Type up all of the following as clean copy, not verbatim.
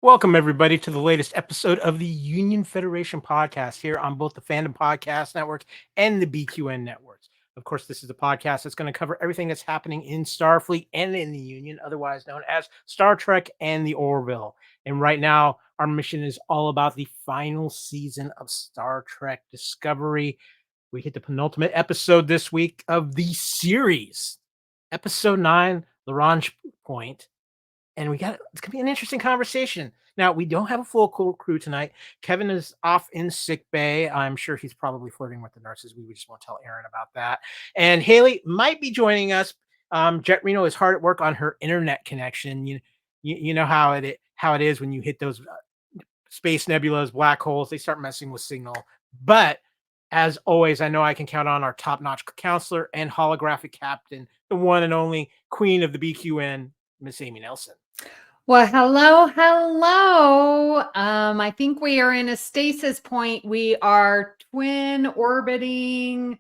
Welcome, everybody, to the latest episode of the Union Federation podcast here on both the Fandom Podcast Network and the BQN networks. Of course, this is a podcast that's going to cover everything that's happening in Starfleet and in the Union, otherwise known as Star Trek and the Orville. And right now, our mission is all about the final season of Star Trek Discovery. We hit the penultimate episode this week of the series, EP.09 Lagrange Point. And it's going to be an interesting conversation. Now, we don't have a full crew tonight. Kevin is off in sick bay. I'm sure he's probably flirting with the nurses. We just won't tell Aaron about that. And Haley might be joining us. Jet Reno is hard at work on her internet connection. You know how it is when you hit those space nebulas, black holes. They start messing with signal. But as always, I know I can count on our top-notch counselor and holographic captain, the one and only queen of the BQN, Miss Amy Nelson. Well, hello. I think we are in a stasis point. We are twin orbiting,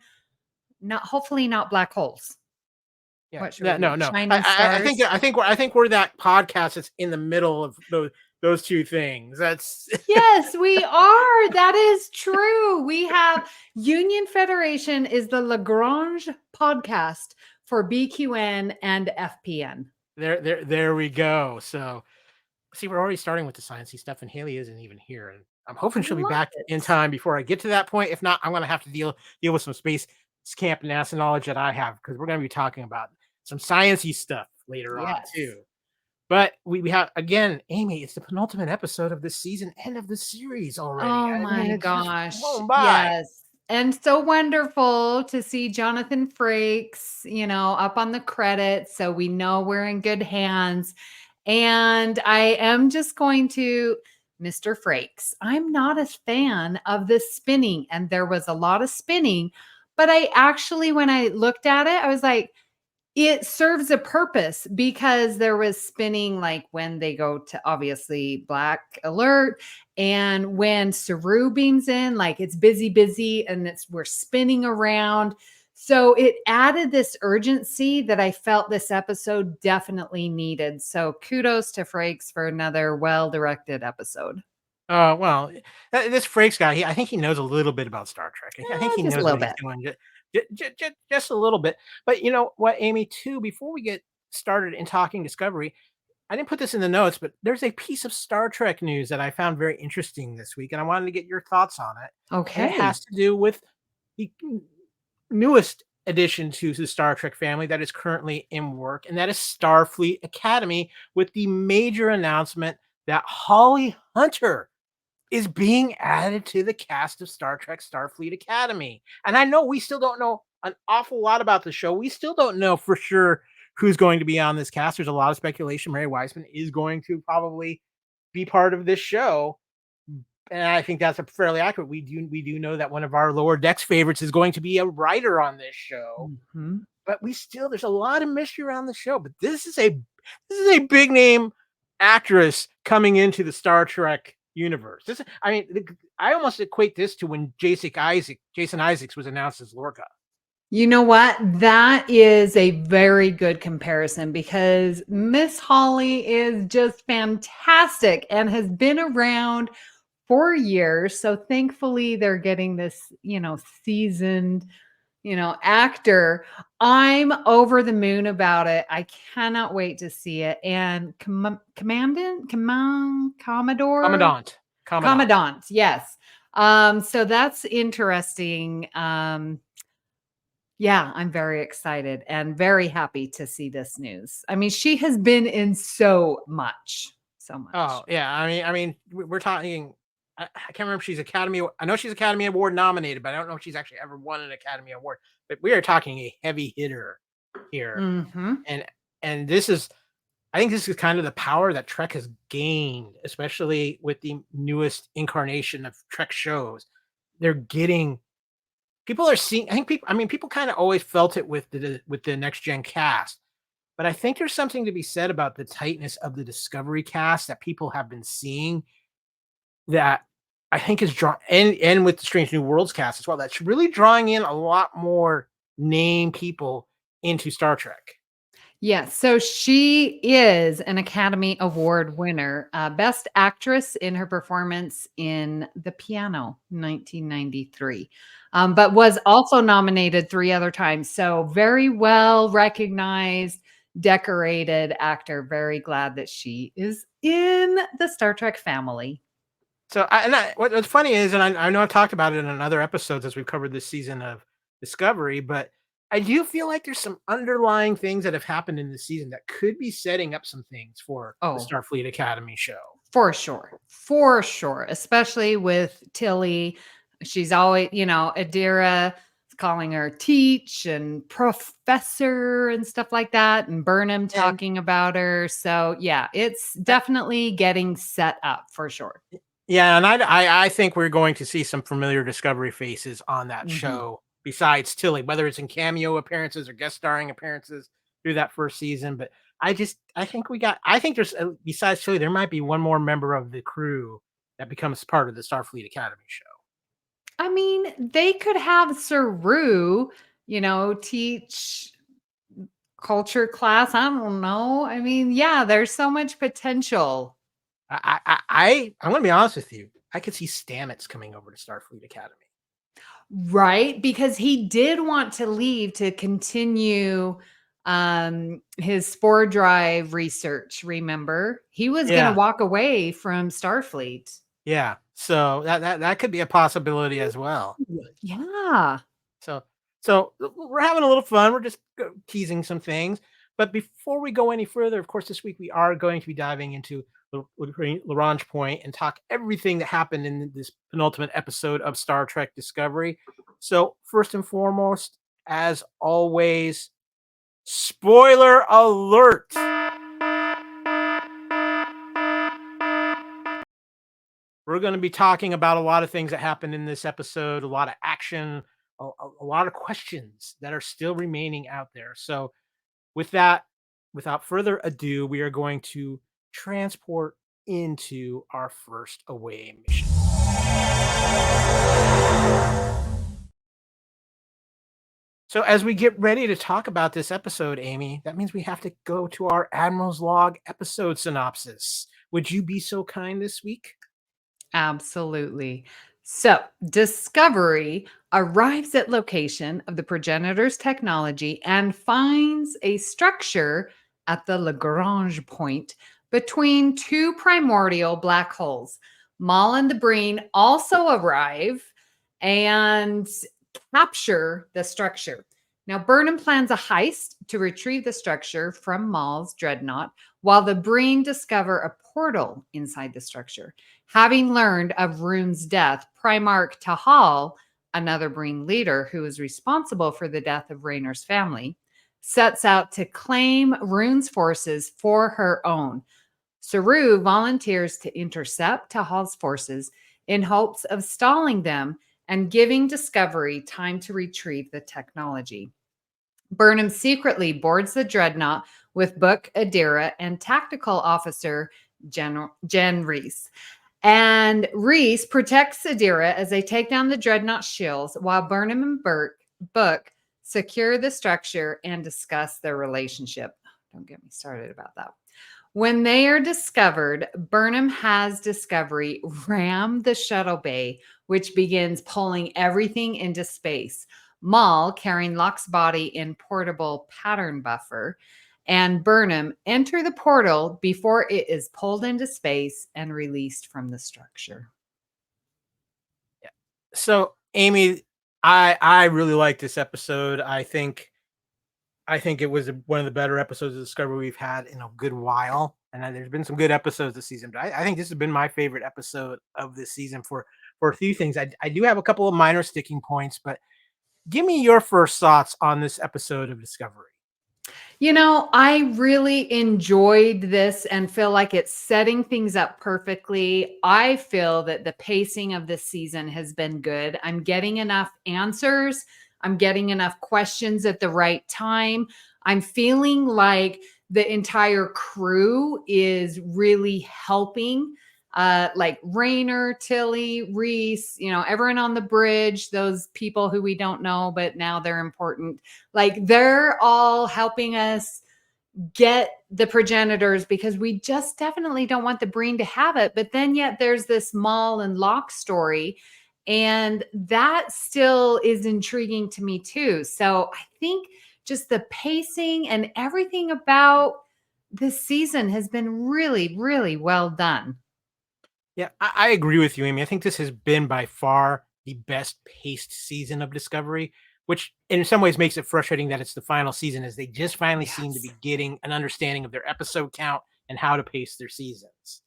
hopefully not black holes. Yeah, no. I think we're that podcast that's in the middle of those two things. That's yes, we are. That is true. We have Union Federation is the Lagrange podcast for BQN and FPN. There we go. So, see, we're already starting with the sciencey stuff, and Haley isn't even here. And I'm hoping she'll be back in time before I get to that point. If not, I'm going to have to deal with some space camp NASA knowledge that I have, because we're going to be talking about some sciencey stuff later on too. But we have, again, Amy, it's the penultimate episode of this season, end of the series already. Oh my gosh! Yes. And so wonderful to see Jonathan Frakes, up on the credits. So we know we're in good hands. And I am just going to, Mr. Frakes, I'm not a fan of the spinning. And there was a lot of spinning. But I actually, when I looked at it, I was like, it serves a purpose, because there was spinning like when they go to obviously black alert, and when Saru beams in, like it's busy and we're spinning around. So it added this urgency that I felt this episode definitely needed. So kudos to Frakes for another well-directed episode. Well, this Frakes guy, I think he knows a little bit about Star Trek. I think he knows what he's doing. Just a little bit. But you know what, Amy, too, before we get started in talking Discovery, I didn't put this in the notes, but there's a piece of Star Trek news that I found very interesting this week, and I wanted to get your thoughts on it. Okay. And it has to do with the newest addition to the Star Trek family that is currently in work, and that is Starfleet Academy, with the major announcement that Holly Hunter is being added to the cast of Star Trek Starfleet Academy. And I know we still don't know an awful lot about the show. We still don't know for sure who's going to be on this cast. There's a lot of speculation. Mary Wiseman is going to probably be part of this show. And I think that's fairly accurate. We do know that one of our lower decks favorites is going to be a writer on this show. Mm-hmm. But there's a lot of mystery around the show. But this is a big name actress coming into the Star Trek universe. I almost equate this to when Jason Isaacs was announced as Lorca. You know what? That is a very good comparison, because Miss Holly is just fantastic and has been around for years. So thankfully they're getting this, seasoned, actor. I'm over the moon about it. I cannot wait to see it. And Commandant, yes. So that's interesting. Yeah, I'm very excited and very happy to see this news. I mean, she has been in so much. Oh yeah, I mean, we're talking. I can't remember if she's I know she's Academy Award nominated, but I don't know if she's actually ever won an Academy Award. But we are talking a heavy hitter here, and I think this is kind of the power that Trek has gained, especially with the newest incarnation of Trek shows. People are seeing. People kind of always felt it with the next gen cast, but I think there's something to be said about the tightness of the Discovery cast that people have been seeing, that I think is drawn, and with the Strange New Worlds cast as well, that's really drawing in a lot more name people into Star Trek. Yes, so she is an Academy Award winner, Best Actress in her performance in The Piano, 1993, but was also nominated 3 other times. So very well recognized, decorated actor. Very glad that she is in the Star Trek family. So, what's funny is, and I know I've talked about it in other episodes as we've covered this season of Discovery, but I do feel like there's some underlying things that have happened in this season that could be setting up some things for the Oh, Starfleet Academy show. For sure, especially with Tilly. She's always, Adira is calling her teach and professor and stuff like that, and Burnham And talking about her. So yeah, it's uh, definitely getting set up for sure. yeah, and I think we're going to see some familiar Discovery faces on that Mhm. show besides Tilly, whether it's in cameo appearances or guest starring appearances through that first season. But I think there's besides Tilly, there might be one more member of the crew that becomes part of the Starfleet Academy show. I mean, they could have Saru, teach culture class. I don't know. I mean, yeah, there's so much potential. I'm going to be honest with you. I could see Stamets coming over to Starfleet Academy. Right, because he did want to leave to continue his spore drive research, remember? He was going to Yeah, walk away from Starfleet. yeah. So that could be a possibility as well. Yeah. So we're having a little fun. We're just teasing some things. But before we go any further, of course, this week we are going to be diving into Lagrange Point and talk everything that happened in this penultimate episode of Star Trek Discovery. So first and foremost, as always, spoiler alert. We're going to be talking about a lot of things that happened in this episode, a lot of action, a lot of questions that are still remaining out there. So, with that, without further ado, we are going to transport into our first away mission. So, as we get ready to talk about this episode, Amy, that means we have to go to our Admiral's Log episode synopsis. Would you be so kind this week? Absolutely. So, Discovery arrives at location of the progenitor's technology and finds a structure at the Lagrange point between two primordial black holes. Maul and the Breen also arrive and capture the structure. Now, Burnham plans a heist to retrieve the structure from Maul's dreadnought, while the Breen discover a portal inside the structure. Having learned of Rune's death, Primarch Tahal, another Breen leader who is responsible for the death of Raynor's family, sets out to claim Rune's forces for her own. Saru volunteers to intercept Tahal's forces in hopes of stalling them and giving Discovery time to retrieve the technology. Burnham secretly boards the dreadnought with Book Adira and tactical officer Jen Reese. And Reese protects Adira as they take down the dreadnought shields while Burnham and Book secure the structure and discuss their relationship. Don't get me started about that. When they are discovered, Burnham has Discovery ram the shuttle bay, which begins pulling everything into space. Maul, carrying Locke's body in portable pattern buffer, and Burnham enter the portal before it is pulled into space and released from the structure. Yeah. So, Amy, I really like this episode. I think it was one of the better episodes of Discovery we've had in a good while. And there's been some good episodes this season, but I think this has been my favorite episode of this season for a few things. I do have a couple of minor sticking points, but give me your first thoughts on this episode of Discovery. I really enjoyed this and feel like it's setting things up perfectly. I feel that the pacing of this season has been good. I'm getting enough answers. I'm getting enough questions at the right time. I'm feeling like the entire crew is really helping. Like Raynor, Tilly, Reese, everyone on the bridge, those people who we don't know, but now they're important. Like they're all helping us, get the progenitors, because we just definitely don't want the Breen to have it. But then yet there's this Maul and Locke story, and that still is intriguing to me too. So I think just the pacing and everything about this season has been really, really well done. Yeah, I agree with you, Amy. I think this has been by far the best paced season of Discovery, which in some ways makes it frustrating that it's the final season, as they just finally seem to be getting an understanding of their episode count and how to pace their seasons.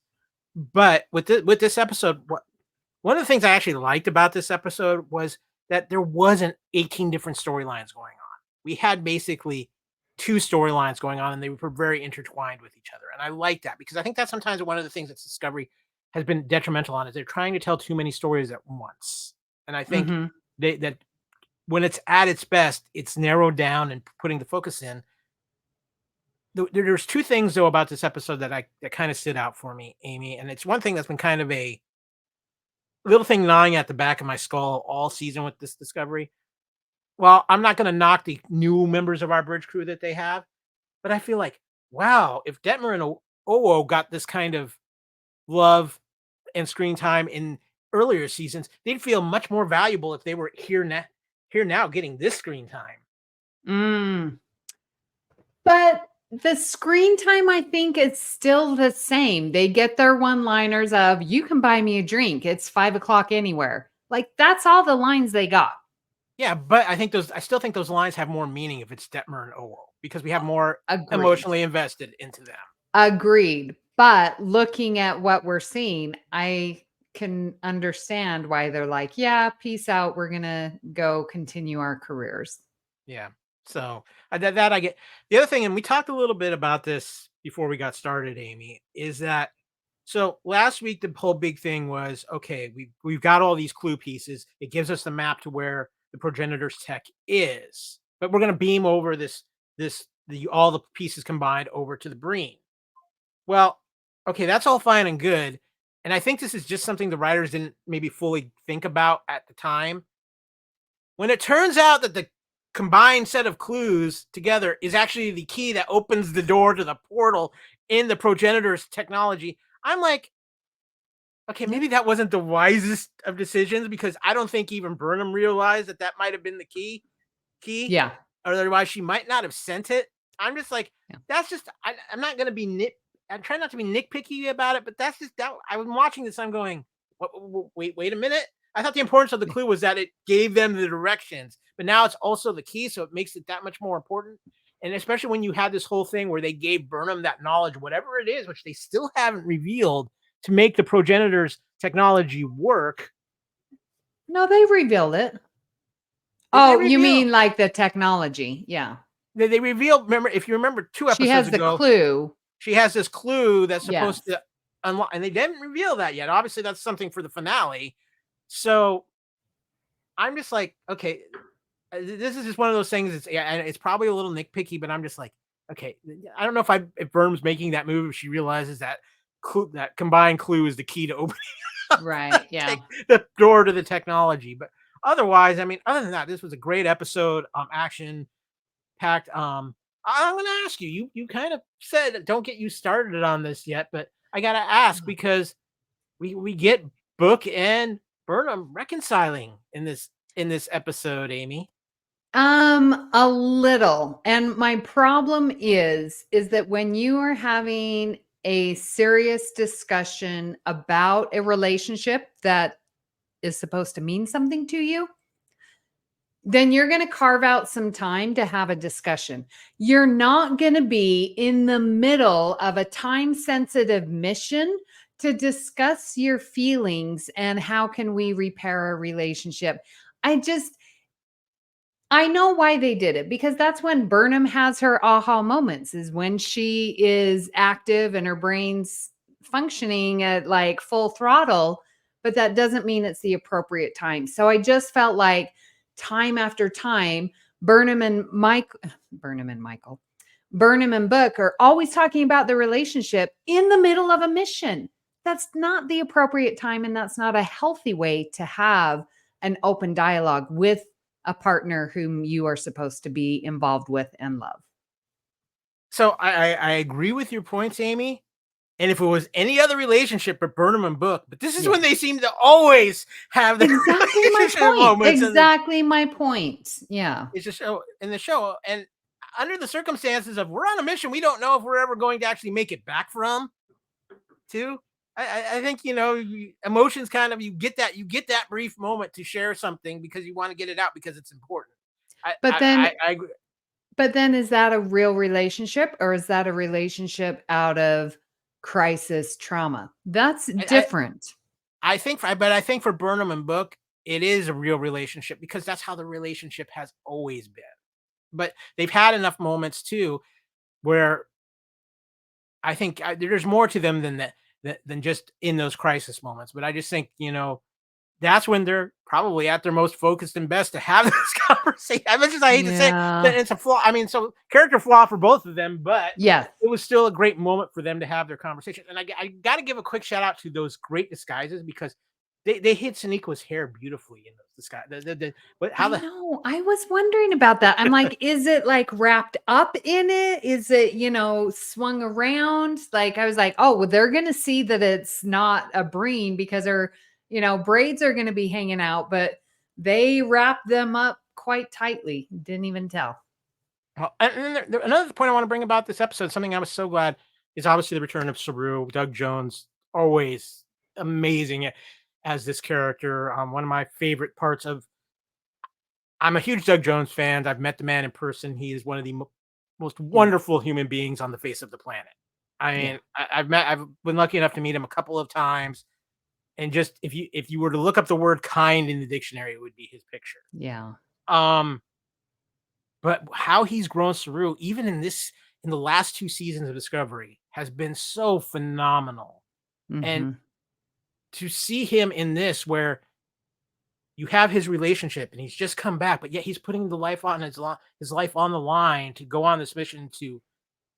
But with this episode, one of the things I actually liked about this episode was that there wasn't 18 different storylines going on. We had basically two storylines going on, and they were very intertwined with each other. And I like that, because I think that's sometimes one of the things that Discovery has been detrimental on, is they're trying to tell too many stories at once. And I think that when it's at its best, it's narrowed down and putting the focus in. There's two things though about this episode that kind of stood out for me, Amy. And it's one thing that's been kind of a little thing gnawing at the back of my skull all season with this Discovery. Well, I'm not going to knock the new members of our bridge crew that they have, but I feel like, wow, if Detmer and Owo got this kind of love and screen time in earlier seasons, they'd feel much more valuable if they were here now getting this screen time. But the screen time, I think, is still the same. They get their one-liners of, you can buy me a drink, it's 5:00 anywhere. Like, that's all the lines they got. Yeah, but I still think those lines have more meaning if it's Detmer and Owo, because we have more emotionally invested into them. Agreed. But looking at what we're seeing, I can understand why they're like, yeah, peace out. We're going to go continue our careers. Yeah. So that I get. The other thing, and we talked a little bit about this before we got started, Amy, is that so last week the whole big thing was, okay, we've got all these clue pieces. It gives us the map to where the progenitor's tech is, but we're going to beam over all the pieces combined over to the Breen. Well, okay, that's all fine and good. And I think this is just something the writers didn't maybe fully think about at the time. When it turns out that the combined set of clues together is actually the key that opens the door to the portal in the progenitor's technology, I'm like, okay, maybe that wasn't the wisest of decisions, because I don't think even Burnham realized that might have been the key. Yeah. Or otherwise she might not have sent it. I'm just like, that's just, I'm not going to be I'm trying not to be nitpicky about it, but that's just that. I was watching this, I'm going, wait a minute. I thought the importance of the clue was that it gave them the directions, but now it's also the key, so it makes it that much more important. And especially when you have this whole thing where they gave Burnham that knowledge, whatever it is, which they still haven't revealed, to make the progenitor's technology work. No, they revealed it. Oh, you mean like the technology? Yeah. They revealed. Remember, if you remember 2 episodes ago, she has the clue. She has this clue that's supposed to unlock, and they didn't reveal that yet. Obviously, that's something for the finale. So I'm just like, okay, this is just one of those things. It's probably a little nitpicky, but I'm just like, okay, I don't know if Burnham's making that move, if she realizes that that combined clue is the key to opening right, yeah, the door to the technology. But otherwise, I mean, other than that, this was a great episode. Action packed. I'm going to ask you. You kind of said don't get you started on this yet, but I got to ask, because we get Book and Burnham reconciling in this episode, Amy. A little. And my problem is that when you are having a serious discussion about a relationship that is supposed to mean something to you, then you're going to carve out some time to have a discussion. You're not going to be in the middle of a time-sensitive mission to discuss your feelings and how can we repair a relationship. I know why they did it, because that's when Burnham has her aha moments, is when she is active and her brain's functioning at like full throttle, but that doesn't mean it's the appropriate time. So I just felt like time after time, Burnham and Book are always talking about the relationship in the middle of a mission. That's not the appropriate time, and that's not a healthy way to have an open dialogue with a partner whom you are supposed to be involved with and love. So I agree with your points, Amy. And if it was any other relationship but Burnham and Book, but this is when they seem to always have the exactly my point. moments. Exactly my point. Yeah. It's a show in the show. And under the circumstances of we're on a mission, we don't know if we're ever going to actually make it back from too. I think, emotions kind of, you get that brief moment to share something because you want to get it out because it's important. But then I agree. But then is that a real relationship or is that a relationship out of crisis trauma? That's different. I think for Burnham and Book, it is a real relationship because that's how the relationship has always been. But they've had enough moments too where I think there's more to them than that than just in those crisis moments. But I just think, that's when they're probably at their most focused and best to have this conversation. As much as I hate to say that it's a flaw. I mean, so character flaw for both of them, but it was still a great moment for them to have their conversation. And I got to give a quick shout out to those great disguises because they hit Soneqa's hair beautifully in those disguises. I was wondering about that. I'm like, is it like wrapped up in it? Is it, swung around? Like, I was like, oh, well, they're going to see that it's not a Breen because her, braids are going to be hanging out, but they wrapped them up quite tightly. Didn't even tell. And then another point I want to bring about this episode, something I was so glad, is obviously the return of Saru. Doug Jones, always amazing as this character. One of my favorite parts of. I'm a huge Doug Jones fan. I've met the man in person. He is one of the most wonderful human beings on the face of the planet. I mean, I've been lucky enough to meet him a couple of times. And just if you were to look up the word kind in the dictionary, it would be his picture. Yeah. But how he's grown Saru, even in the last 2 seasons of Discovery, has been so phenomenal. Mm-hmm. And to see him in this, where you have his relationship and he's just come back, but yet he's putting his life on the line to go on this mission to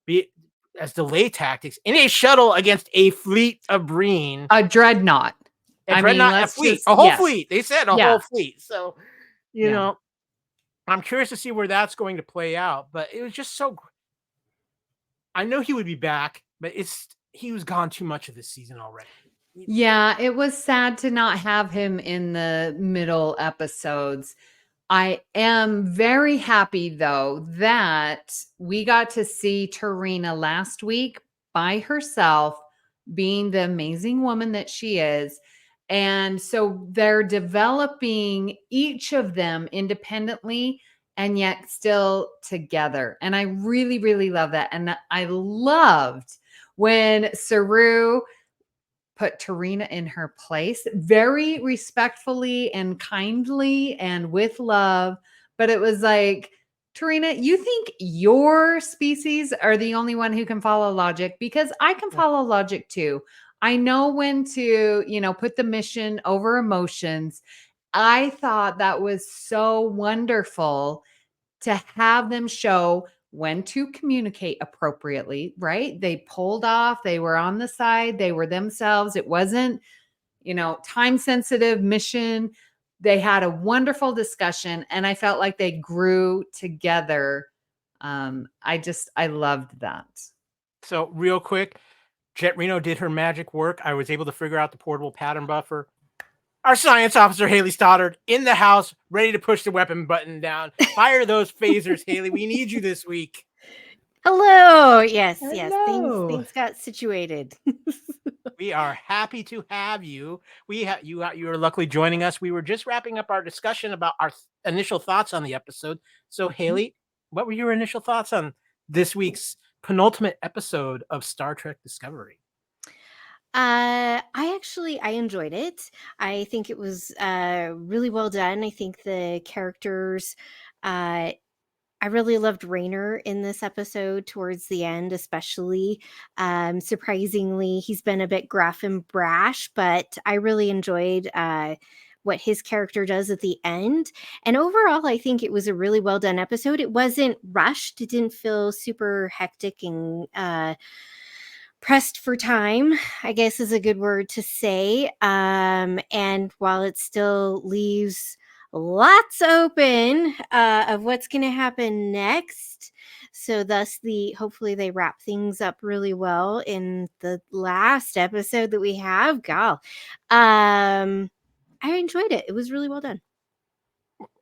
be as delay tactics in a shuttle against a fleet of Breen. A dreadnought. A fleet. A whole fleet. They said a whole fleet. So, you know, I'm curious to see where that's going to play out. But it was just so. I know he would be back, but he was gone too much of this season already. Yeah, it was sad to not have him in the middle episodes. I am very happy, though, that we got to see Tarina last week by herself, being the amazing woman that she is. And so they're developing each of them independently and yet still together. And I really, really love that. And I loved when Saru put Tarina in her place very respectfully and kindly and with love. But it was like, Tarina, you think your species are the only one who can follow logic? Because I can follow logic too. I know when to, put the mission over emotions. I thought that was so wonderful to have them show when to communicate appropriately, right? They pulled off, they were on the side, they were themselves. It wasn't, time sensitive mission. They had a wonderful discussion and I felt like they grew together. I loved that. So real quick, Jet Reno did her magic work. I was able to figure out the portable pattern buffer. Our science officer, Haley Stoddard, in the house, ready to push the weapon button down. Fire those phasers, Haley. We need you this week. Hello. Yes. Things got situated. We are happy to have you. You are luckily joining us. We were just wrapping up our discussion about our initial thoughts on the episode. So, Haley, what were your initial thoughts on this week's penultimate episode of Star Trek Discovery? I enjoyed it. I think it was really well done. I think the characters, I really loved Raynor in this episode towards the end, especially. Surprisingly, he's been a bit gruff and brash, but I really enjoyed what his character does at the end. And overall, I think it was a really well done episode. It wasn't rushed. It didn't feel super hectic and pressed for time, I guess is a good word to say. And while it still leaves lots open of what's going to happen next. So thus hopefully they wrap things up really well in the last episode that we have. Gal, I enjoyed it. It was really well done.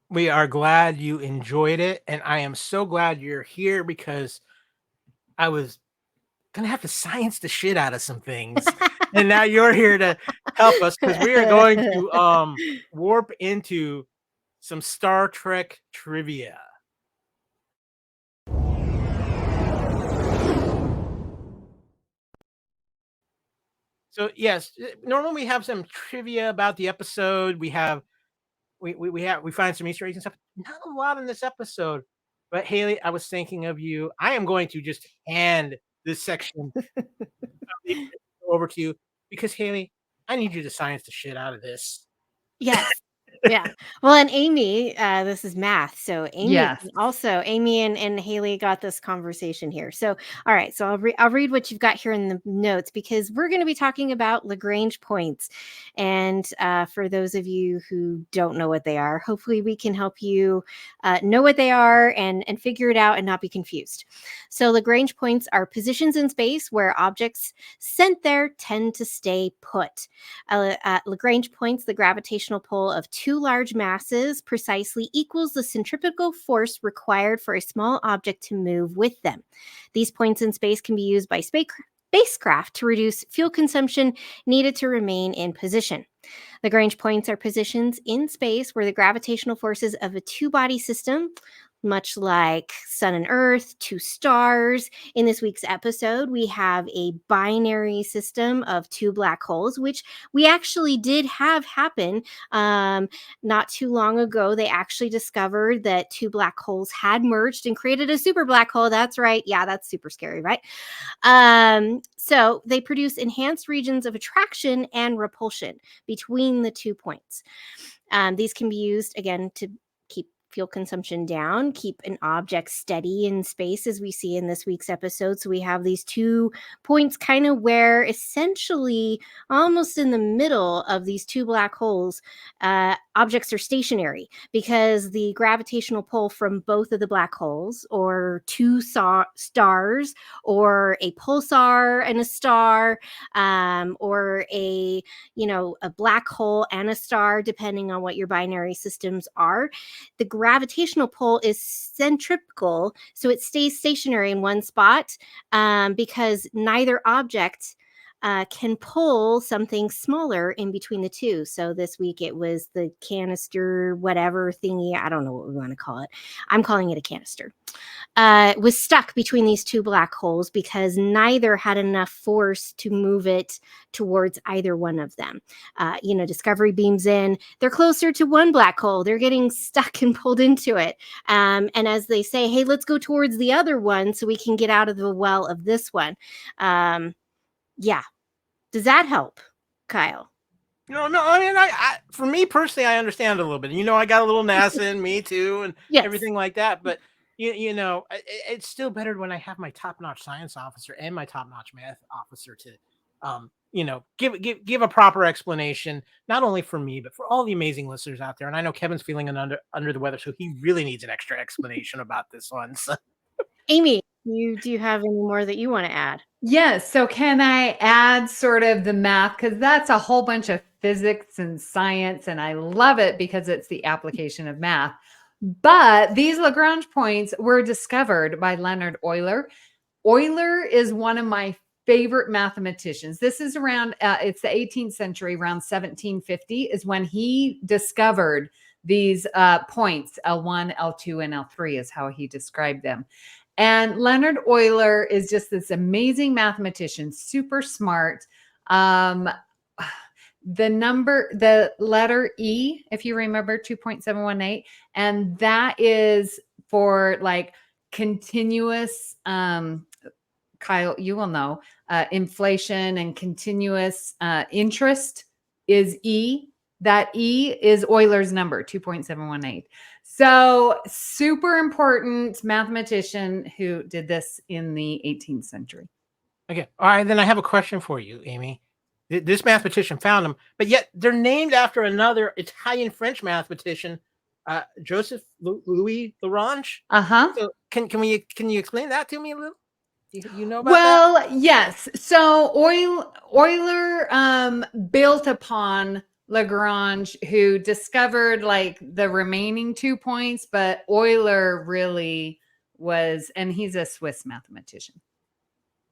We are glad you enjoyed it, and I am so glad you're here because I was gonna have to science the shit out of some things, and now you're here to help us because we are going to warp into some Star Trek trivia. So yes, normally we have some trivia about the episode. We find some Easter eggs and stuff. Not a lot in this episode, but Haley, I was thinking of you. I am going to just hand this section over to you because Haley, I need you to science the shit out of this. Yes. Yeah. Well, and Amy, this is math. So Amy and Haley got this conversation here. So, all right. So I'll read what you've got here in the notes because we're going to be talking about Lagrange points. And for those of you who don't know what they are, hopefully we can help you know what they are and figure it out and not be confused. So Lagrange points are positions in space where objects sent there tend to stay put. At Lagrange points, the gravitational pull of two large masses precisely equals the centrifugal force required for a small object to move with them. These points in space can be used by spacecraft to reduce fuel consumption needed to remain in position. Lagrange points are positions in space where the gravitational forces of a two-body system, much like Sun and Earth, two stars. In this week's episode, we have a binary system of two black holes, which we actually did have happen not too long ago. They actually discovered that two black holes had merged and created a super black hole. That's right. Yeah, that's super scary, right? So they produce enhanced regions of attraction and repulsion between the 2 points. These can be used, again, to keep fuel consumption down, keep an object steady in space, as we see in this week's episode. So we have these 2 points kind of where essentially almost in the middle of these 2 black holes, objects are stationary because the gravitational pull from both of the black holes, or 2 stars, or a pulsar and a star, or a black hole and a star, depending on what your binary systems are. The gravitational pull is centrifugal, so it stays stationary in one spot because neither object can pull something smaller in between the 2. So this week it was the canister, whatever thingy. I don't know what we want to call it. I'm calling it a canister. Was stuck between these 2 black holes because neither had enough force to move it towards either one of them. Discovery beams in. They're closer to one black hole. They're getting stuck and pulled into it. And as they say, hey, let's go towards the other one so we can get out of the well of this one. Yeah. Does that help, Kyle? No. I mean, I for me personally, I understand a little bit. I got a little NASA in me too, and everything like that. But it's still better when I have my top-notch science officer and my top-notch math officer to, give a proper explanation, not only for me but for all the amazing listeners out there. And I know Kevin's feeling under the weather, so he really needs an extra explanation about this one. So. Amy, do you have any more that you want to add? Yes. So can I add sort of the math? Because that's a whole bunch of physics and science, and I love it because it's the application of math. But these Lagrange points were discovered by Leonard Euler. Euler is one of my favorite mathematicians. This is around, it's the 18th century, around 1750 is when he discovered these points, L1, L2, and L3 is how he described them. And Leonard Euler is just this amazing mathematician, super smart. The letter E, if you remember, 2.718, and that is for like continuous, Kyle, you will know, inflation and continuous interest is E. That E is Euler's number, 2.718. So super important mathematician who did this in the 18th century. Okay. All right. Then I have a question for you, Amy. This mathematician found them, but yet they're named after another Italian French mathematician Joseph Louis Lagrange. Uh-huh. So can you explain that to me a little? You know about that? Yes. So Euler built upon Lagrange, who discovered like the remaining 2 points, but Euler really was, and he's a Swiss mathematician.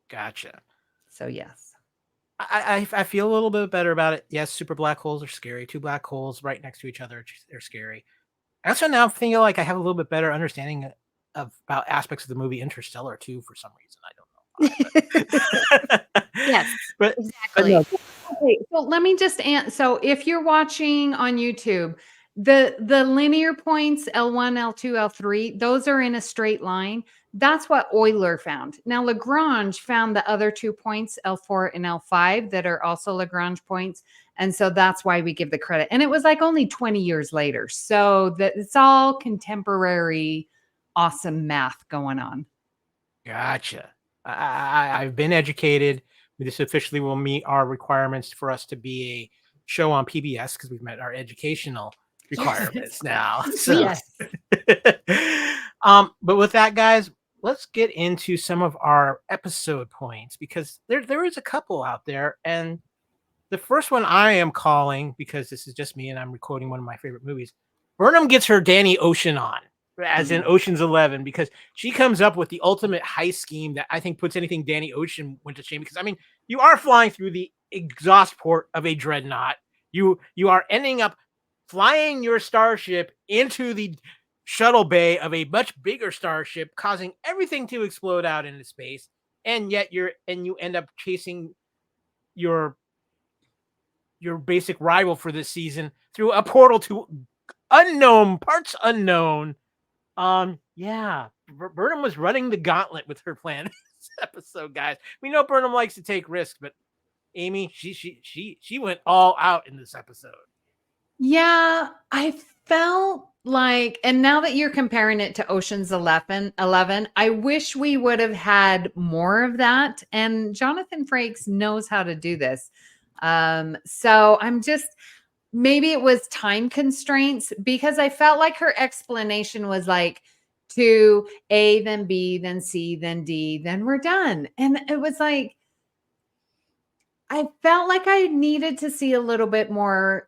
Gotcha. So yes. I feel a little bit better about it. Yes, super black holes are scary. 2 black holes right next to each other, they're scary. I also now feel like I have a little bit better understanding about aspects of the movie Interstellar too, for some reason. I don't know why. Yes, but exactly. no. Okay, so let me just so if you're watching on YouTube, the linear points L1, L2, L3, those are in a straight line. That's what Euler found. Now Lagrange found the other 2 points, L4 and L5, that are also Lagrange points. And so that's why we give the credit. And it was like only 20 years later. So that it's all contemporary, awesome math going on. Gotcha. I've been educated. This officially will meet our requirements for us to be a show on PBS, because we've met our educational requirements now. So, Yes. But with that, guys, let's get into some of our episode points, because there is a couple out there. And the first one I am calling, because this is just me and I'm recording one of my favorite movies, Burnham gets her Danny Ocean on, as in Ocean's 11, because she comes up with the ultimate heist scheme that I think puts anything Danny Ocean went to shame. Because, I mean, you are flying through the exhaust port of a dreadnought. You are ending up flying your starship into the shuttle bay of a much bigger starship, causing everything to explode out into space. And yet you end up chasing your basic rival for this season through a portal to parts unknown. Yeah, Burnham was running the gauntlet with her plan this episode, guys. We know Burnham likes to take risks, but Amy, she went all out in this episode. Yeah, I felt like, and now that you're comparing it to Ocean's 11, I wish we would have had more of that. And Jonathan Frakes knows how to do this. So I'm just, maybe it was time constraints, because I felt like her explanation was like to A, then B, then C, then D, then we're done. And it was like, I felt like I needed to see a little bit more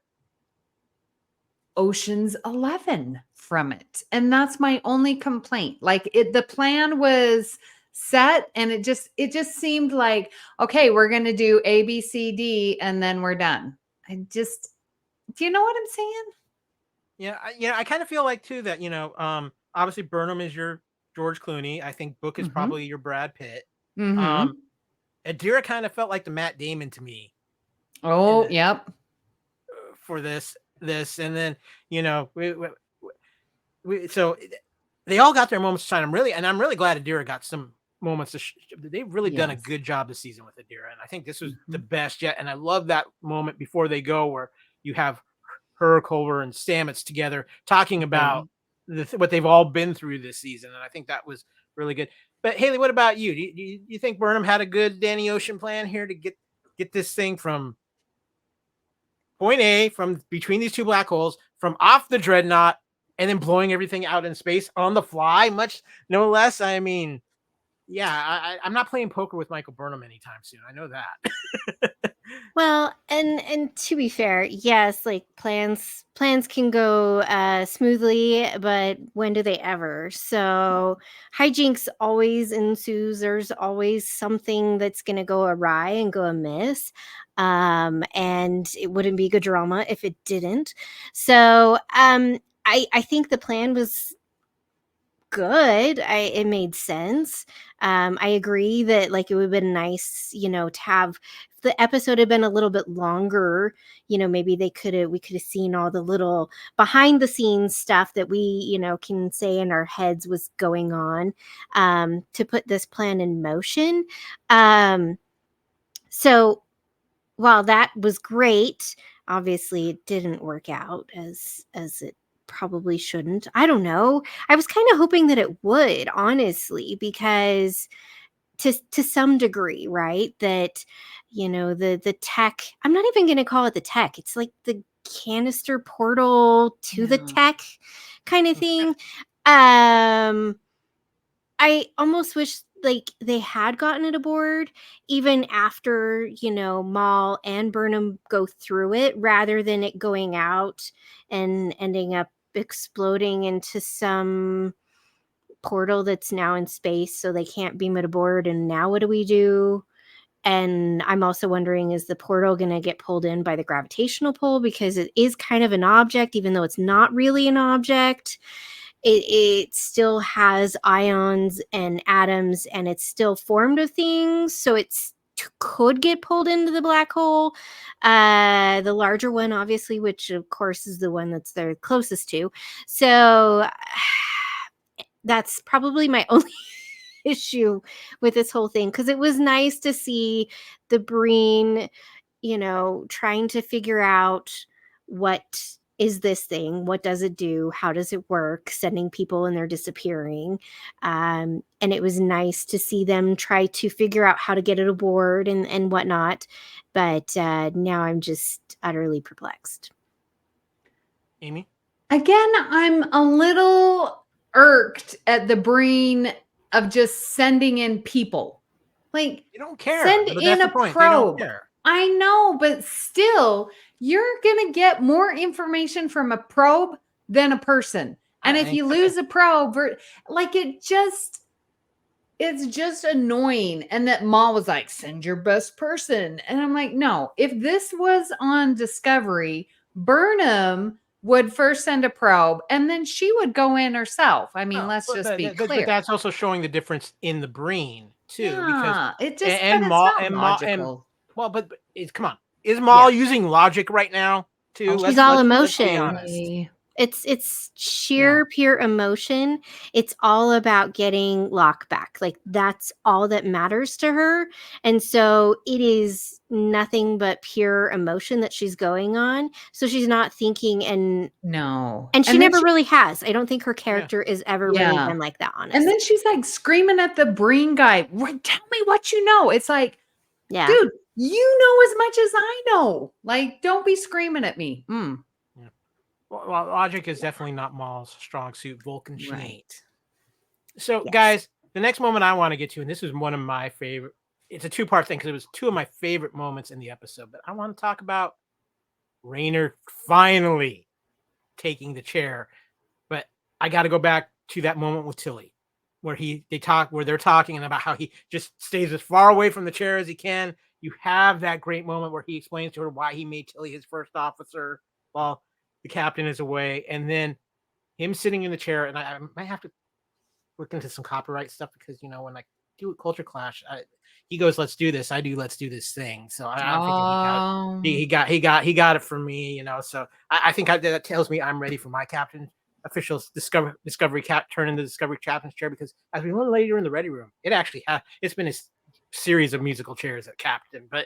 Ocean's 11 from it. And that's my only complaint. Like the plan was set, and it just seemed like, okay, we're going to do A, B, C, D, and then we're done. Do you know what I'm saying? Yeah. I kind of feel like too that, obviously Burnham is your George Clooney. I think Book is probably your Brad Pitt. Adira kind of felt like the Matt Damon to me. Oh, yep. For this, and then, so they all got their moments to shine. I'm really glad Adira got some moments. They've really done a good job this season with Adira, and I think this was the best yet. And I love that moment before they go, where you have her, Culver, and Stamets together talking about what they've all been through this season, and I think that was really good. But Haley, what about you? Do you think Burnham had a good Danny Ocean plan here to get this thing from point A, from between these 2 black holes, from off the dreadnought, and then blowing everything out in space on the fly, much no less? I mean, yeah, I'm not playing poker with Michael Burnham anytime soon. I know that. Well, and to be fair, yes, like plans can go smoothly, but when do they ever? So hijinks always ensues. There's always something that's going to go awry and go amiss. And it wouldn't be good drama if it didn't. So I think the plan was good. It made sense. I agree that like it would have been nice, to have, if the episode had been a little bit longer, maybe we could have seen all the little behind the scenes stuff that we, can say in our heads was going on, to put this plan in motion. So while that was great, obviously it didn't work out as it probably shouldn't. I don't know. I was kind of hoping that it would, honestly, because to some degree, right? That, the tech, I'm not even going to call it the tech. It's like the canister portal to the tech kind of thing. I almost wish like they had gotten it aboard even after, Maul and Burnham go through it, rather than it going out and ending up exploding into some portal that's now in space, so they can't beam it aboard. And now what do we do? And I'm also wondering, is the portal going to get pulled in by the gravitational pull? Because it is kind of an object, even though it's not really an object. It still has ions and atoms, and it's still formed of things. So could get pulled into the black hole. The larger one, obviously, which of course is the one that's they're closest to. So that's probably my only issue with this whole thing, because it was nice to see the Breen, trying to figure out what is this thing, what does it do, how does it work, sending people and they're disappearing. And it was nice to see them try to figure out how to get it aboard and whatnot. But now I'm just utterly perplexed. Amy? Again, I'm a little irked at the Breen of just sending in people. Like, you don't care. Send in a probe. I know, but still, you're going to get more information from a probe than a person. And if you lose a probe, like it's just annoying. And that Maul was like, send your best person. And I'm like, no, if this was on Discovery, Burnham would first send a probe and then she would go in herself. I mean, let's just be clear. But that's also showing the difference in the Breen too, yeah, because it just and Maul and logical. But come on, is Maul using logic right now too? He's all emotion. It's sheer pure emotion. It's all about getting Locke back. Like that's all that matters to her. And so it is nothing but pure emotion that she's going on. So she's not thinking and she never really has. I don't think her character is ever really been like that, honestly. And then she's like screaming at the Breen guy, tell me what you know. It's like, dude, you know as much as I know. Like, don't be screaming at me. Well, logic is definitely not Maul's strong suit. Vulcan ain't. So, guys, the next moment I want to get to, and this is one of my favorite. It's a two-part thing because it was two of my favorite moments in the episode. But I want to talk about Raynor finally taking the chair. But I got to go back to that moment with Tilly, where they're talking about how he just stays as far away from the chair as he can. You have that great moment where he explains to her why he made Tilly his first officer while the captain is away, and then him sitting in the chair. And I might have to look into some copyright stuff because when I do a Culture Clash, he goes, "Let's do this." I do, "Let's do this" thing. So I think he got it from me. So I think that tells me I'm ready for my captain official Discovery turn into Discovery captain's chair, because as we learned later in the Ready Room, it's been a series of musical chairs at captain. But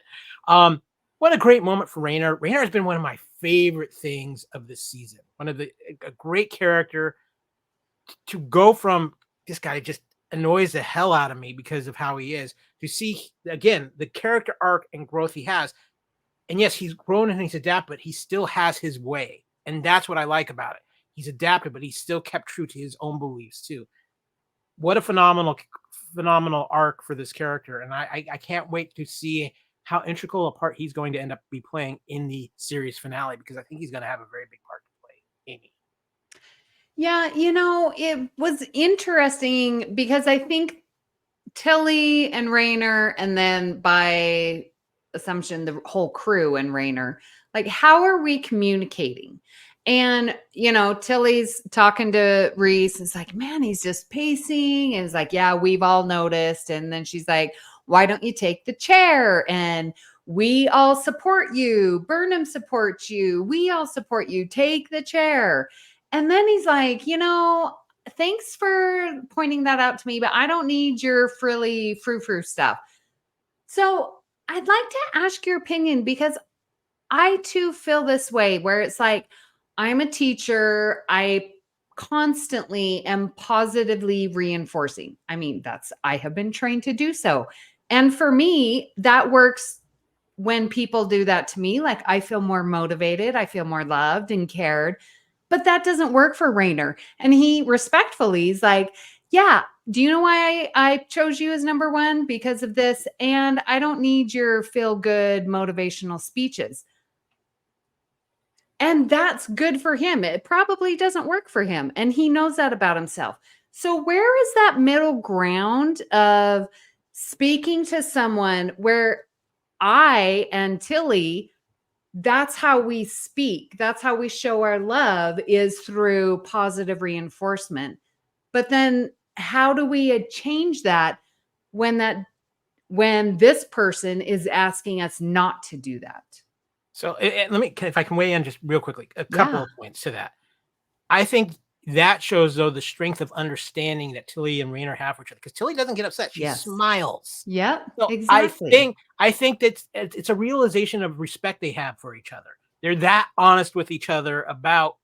what a great moment for Raynor. Raynor has been one of my favorite things of this season. A great character to go from this guy just annoys the hell out of me because of how he is, to see again the character arc and growth he has. And yes, he's grown and he's adapted, but he still has his way. And that's what I like about it. He's adapted, but he's still kept true to his own beliefs too. What a phenomenal arc for this character. And I can't wait to see how integral a part he's going to end up be playing in the series finale, because I think he's going to have a very big part to play. Amy. Yeah, it was interesting because I think Tilly and Raynor, and then by assumption, the whole crew and Raynor, like, how are we communicating? And, Tilly's talking to Reese. It's like, man, he's just pacing. And it's like, yeah, we've all noticed. And then she's like, why don't you take the chair? And we all support you. Burnham supports you. We all support you. Take the chair. And then he's like, thanks for pointing that out to me, but I don't need your frilly frou-frou stuff. So I'd like to ask your opinion, because I too feel this way, where it's like, I'm a teacher. I constantly am positively reinforcing. I mean, I have been trained to do so. And for me, that works when people do that to me. Like, I feel more motivated. I feel more loved and cared. But that doesn't work for Rainer. And he respectfully is like, yeah, do you know why I chose you as number one? Because of this. And I don't need your feel good motivational speeches. And that's good for him. It probably doesn't work for him. And he knows that about himself. So where is that middle ground of speaking to someone where I and Tilly, that's how we speak. That's how we show our love, is through positive reinforcement. But then how do we change that when this person is asking us not to do that? So let me, if I can weigh in just real quickly, a couple of points to that. I think that shows, though, the strength of understanding that Tilly and Rainer have for each other, because Tilly doesn't get upset. She smiles. Yep, so exactly. I think that it's a realization of respect they have for each other. They're that honest with each other about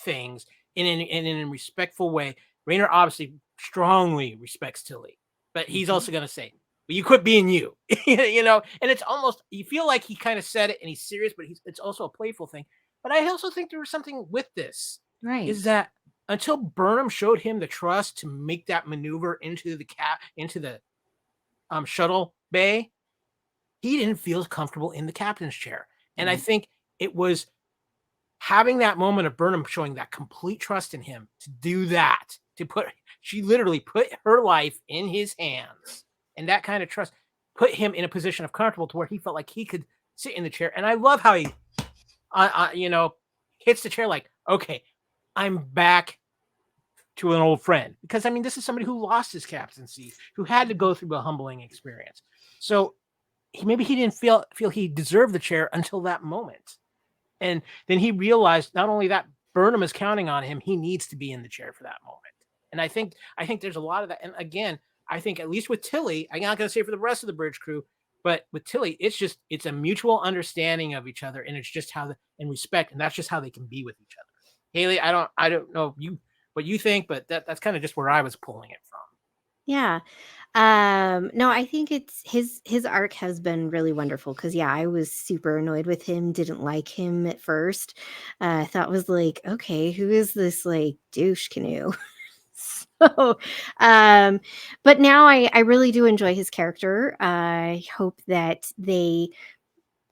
things in a respectful way. Rainer obviously strongly respects Tilly, but he's also going to say, "But you quit being you," you know. And it's almost, you feel like he kind of said it and he's serious, but it's also a playful thing. But I also think there was something with this, right? Is that until Burnham showed him the trust to make that maneuver into the shuttle bay, he didn't feel comfortable in the captain's chair. And I think it was having that moment of Burnham showing that complete trust in him to do that, she literally put her life in his hands, and that kind of trust put him in a position of comfortable to where he felt like he could sit in the chair. And I love how he, hits the chair like, okay, I'm back to an old friend. Because, I mean, this is somebody who lost his captaincy, who had to go through a humbling experience. So maybe he didn't feel he deserved the chair until that moment. And then he realized not only that Burnham is counting on him, he needs to be in the chair for that moment. And I think there's a lot of that. And again, I think at least with Tilly, I'm not going to say for the rest of the bridge crew, but with Tilly, it's a mutual understanding of each other, and it's just and respect, and that's just how they can be with each other. Haley, I don't know what you think, but that's kind of just where I was pulling it from. Yeah. No, I think it's his arc has been really wonderful, because I was super annoyed with him, didn't like him at first. I thought was like, okay, who is this like douche canoe? So, but now I really do enjoy his character. I hope that they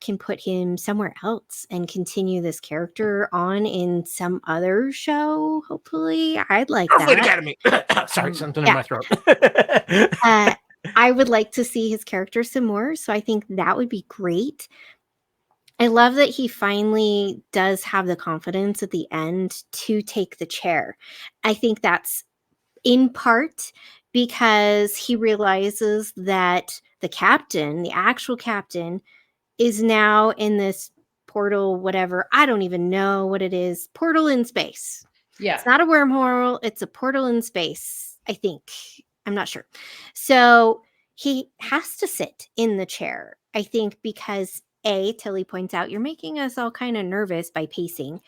can put him somewhere else and continue this character on in some other show. Hopefully, I'd like Orville that. Academy. Sorry, something in my throat. I would like to see his character some more, so I think that would be great. I love that he finally does have the confidence at the end to take the chair. I think that's in part because he realizes that the captain, the actual captain, is now in this portal, whatever. I don't even know what it is. Portal in space. Yeah. It's not a wormhole. It's a portal in space, I think. I'm not sure. So he has to sit in the chair, I think, because Tilly points out, you're making us all kind of nervous by pacing.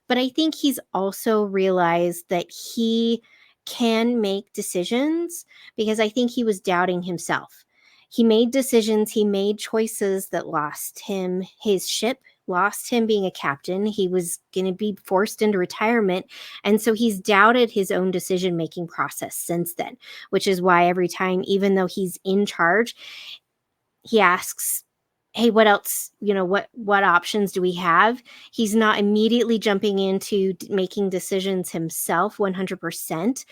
But I think he's also realized that he can make decisions, because I think he was doubting himself. He made decisions, he made choices that lost him his ship, lost him being a captain. He was going to be forced into retirement. And so he's doubted his own decision-making process since then, which is why every time, even though he's in charge, he asks, hey, what else, what options do we have? He's not immediately jumping into making decisions himself 100%.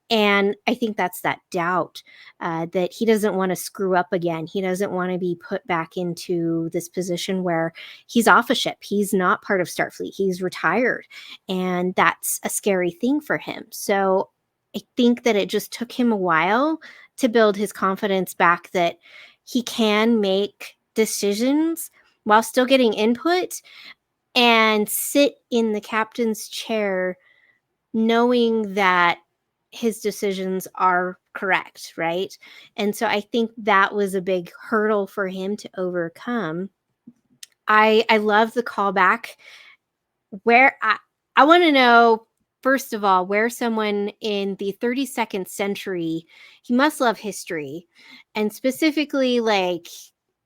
And I think that's that doubt that he doesn't want to screw up again. He doesn't want to be put back into this position where he's off a ship. He's not part of Starfleet. He's retired. And that's a scary thing for him. So I think that it just took him a while to build his confidence back that he can make decisions while still getting input and sit in the captain's chair knowing that his decisions are correct, right? And so I think that was a big hurdle for him to overcome. I love the callback where I want to know, first of all, where someone in the 32nd century, he must love history, and specifically like,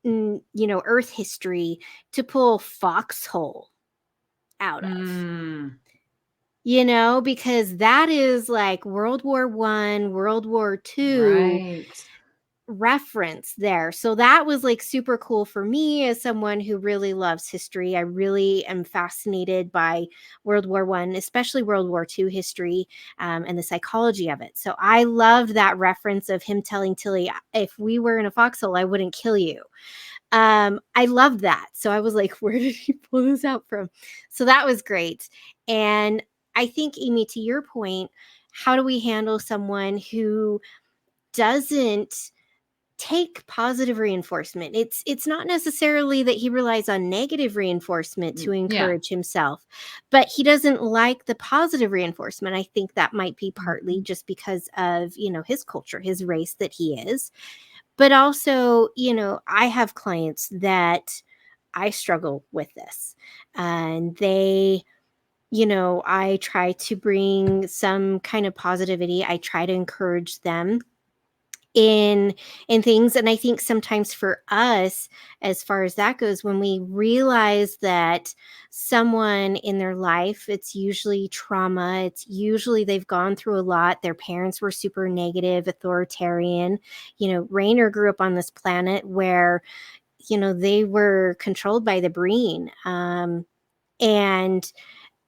Earth history, to pull foxhole out of. because that is like World War I, World War II reference there. So that was like super cool for me as someone who really loves history. I really am fascinated by World War I, especially World War II history, and the psychology of it. So I loved that reference of him telling Tilly, if we were in a foxhole, I wouldn't kill you. I loved that. So I was like, where did he pull this out from? So that was great. And I think, Amy, to your point, how do we handle someone who doesn't take positive reinforcement? It's not necessarily that he relies on negative reinforcement to encourage himself, but he doesn't like the positive reinforcement. I think that might be partly just because of, his culture, his race that he is. But also, I have clients that I struggle with this, and they, I try to bring some kind of positivity. I try to encourage them in things. And I think sometimes for us, as far as that goes, when we realize that someone in their life, it's usually trauma, it's usually they've gone through a lot, their parents were super negative, authoritarian. Rainer grew up on this planet where they were controlled by the Breen, and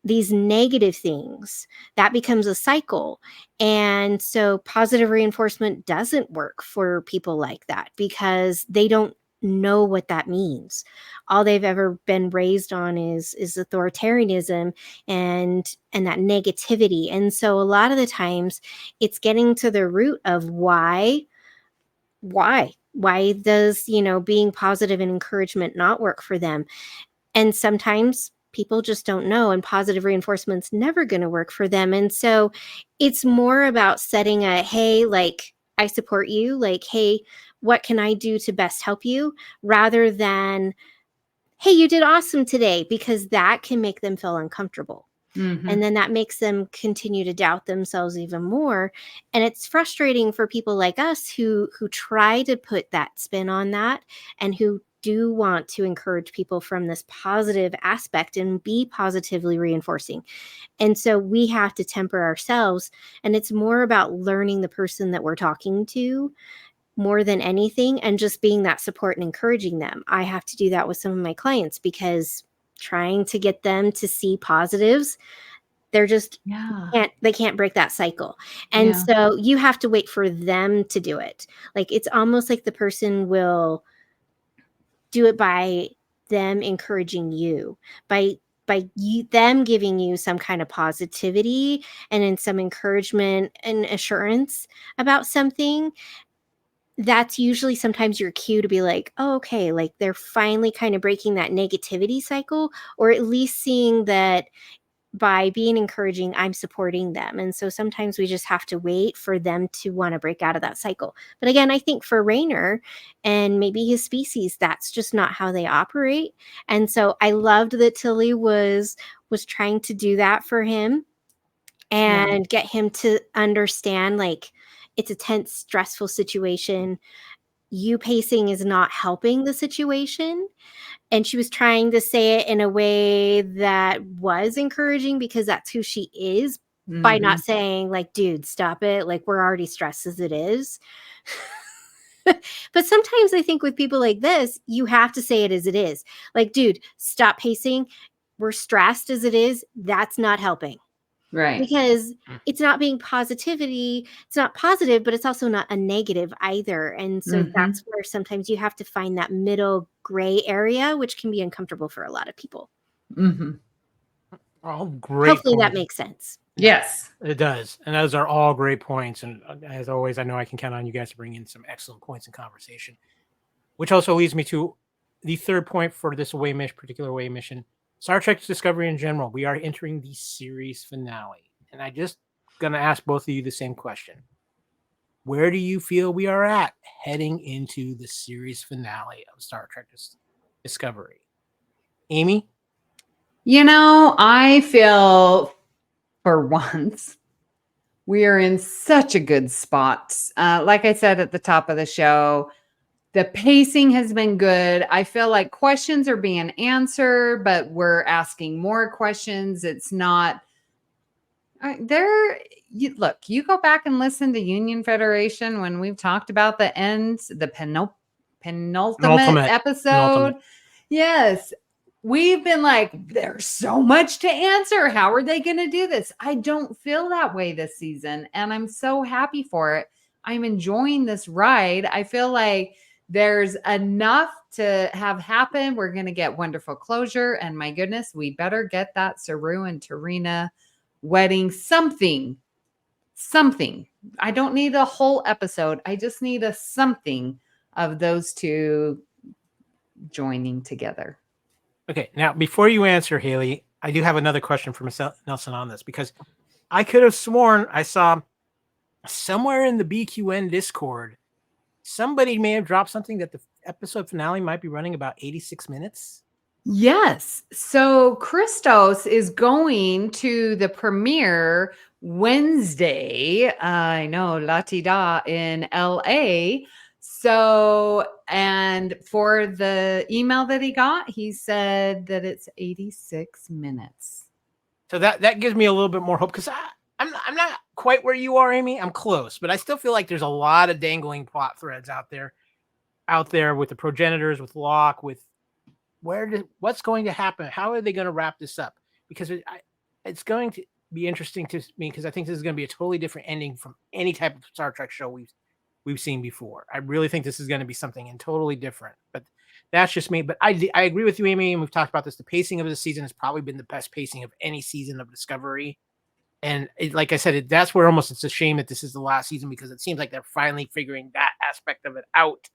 these negative things, that becomes a cycle. And so positive reinforcement doesn't work for people like that because they don't know what that means. All they've ever been raised on is authoritarianism and that negativity. And so a lot of the times it's getting to the root of why does, being positive and encouragement not work for them? And sometimes people just don't know, and positive reinforcement's never going to work for them. And so it's more about setting a, hey, like, I support you, like, hey, what can I do to best help you, rather than, hey, you did awesome today, because that can make them feel uncomfortable. And then that makes them continue to doubt themselves even more. And it's frustrating for people like us who try to put that spin on that, and who do want to encourage people from this positive aspect and be positively reinforcing. And so we have to temper ourselves. And it's more about learning the person that we're talking to more than anything, and just being that support and encouraging them. I have to do that with some of my clients, because trying to get them to see positives, they're just they can't break that cycle. And so you have to wait for them to do it. Like, it's almost like the person will do it by them encouraging you, by them giving you some kind of positivity and in some encouragement and assurance about something. That's usually sometimes your cue to be like, oh, okay, like they're finally kind of breaking that negativity cycle, or at least seeing that by being encouraging, I'm supporting them. And so sometimes we just have to wait for them to want to break out of that cycle. But again, I think for Rainer and maybe his species, that's just not how they operate. And so I loved that Tilly was trying to do that for him and get him to understand, like, it's a tense, stressful situation. You pacing is not helping the situation. And she was trying to say it in a way that was encouraging, because that's who she is, by not saying, like, dude, stop it. Like, we're already stressed as it is. But sometimes I think with people like this, you have to say it as it is. Like, dude, stop pacing. We're stressed as it is. That's not helping. Right. Because it's not being positivity. It's not positive, but it's also not a negative either. And so that's where sometimes you have to find that middle gray area, which can be uncomfortable for a lot of people. All great. Hopefully points. That makes sense. Yes, it does. And those are all great points. And as always, I know I can count on you guys to bring in some excellent points in conversation, which also leads me to the third point for this particular away mission. Star Trek Discovery in general, we are entering the series finale. And I just going to ask both of you the same question. Where do you feel we are at heading into the series finale of Star Trek Discovery? Amy? I feel for once we are in such a good spot. Like I said at the top of the show, the pacing has been good. I feel like questions are being answered, but we're asking more questions. It's not Look, you go back and listen to Union Federation when we've talked about the ends, the penultimate episode. Yes. We've been like, there's so much to answer. How are they going to do this? I don't feel that way this season, and I'm so happy for it. I'm enjoying this ride. I feel like there's enough to have happen. We're going to get wonderful closure, and my goodness, we better get that Saru and Tarina wedding something. I don't need a whole episode. I just need a something of those two joining together. Okay, now before you answer, Haley, I do have another question for Nelson on this, because I could have sworn I saw somewhere in the BQN Discord, somebody may have dropped something that the episode finale might be running about 86 minutes. Yes. So Christos is going to the premiere Wednesday. I know, la-ti-da, in LA. So, and for the email that he got, he said that it's 86 minutes. So that gives me a little bit more hope, because I'm not quite where you are, Amy. I'm close, but I still feel like there's a lot of dangling plot threads out there with the progenitors, with Locke, with what's going to happen? How are they going to wrap this up? Because it's going to be interesting to me, because I think this is going to be a totally different ending from any type of Star Trek show we've seen before. I really think this is going to be something totally different, but that's just me. But I agree with you, Amy, and we've talked about this. The pacing of the season has probably been the best pacing of any season of Discovery. And like I said, that's where almost it's a shame that this is the last season, because it seems like they're finally figuring that aspect of it out.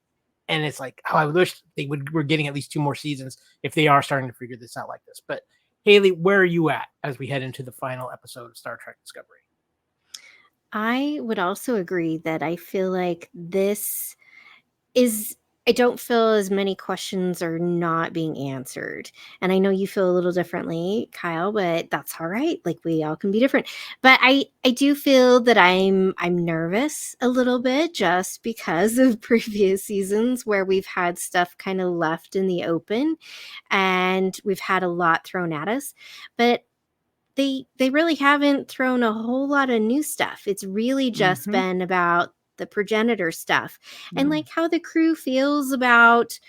And it's like, oh, I wish we're getting at least 2 more seasons if they are starting to figure this out like this. But Haley, where are you at as we head into the final episode of Star Trek Discovery? I would also agree that I feel like this is, I don't feel as many questions are not being answered. And I know you feel a little differently, Kyle, but that's all right. Like, we all can be different. But I do feel that I'm nervous a little bit, just because of previous seasons where we've had stuff kind of left in the open and we've had a lot thrown at us. But they really haven't thrown a whole lot of new stuff. It's really just been about the progenitor stuff and like how the crew feels about,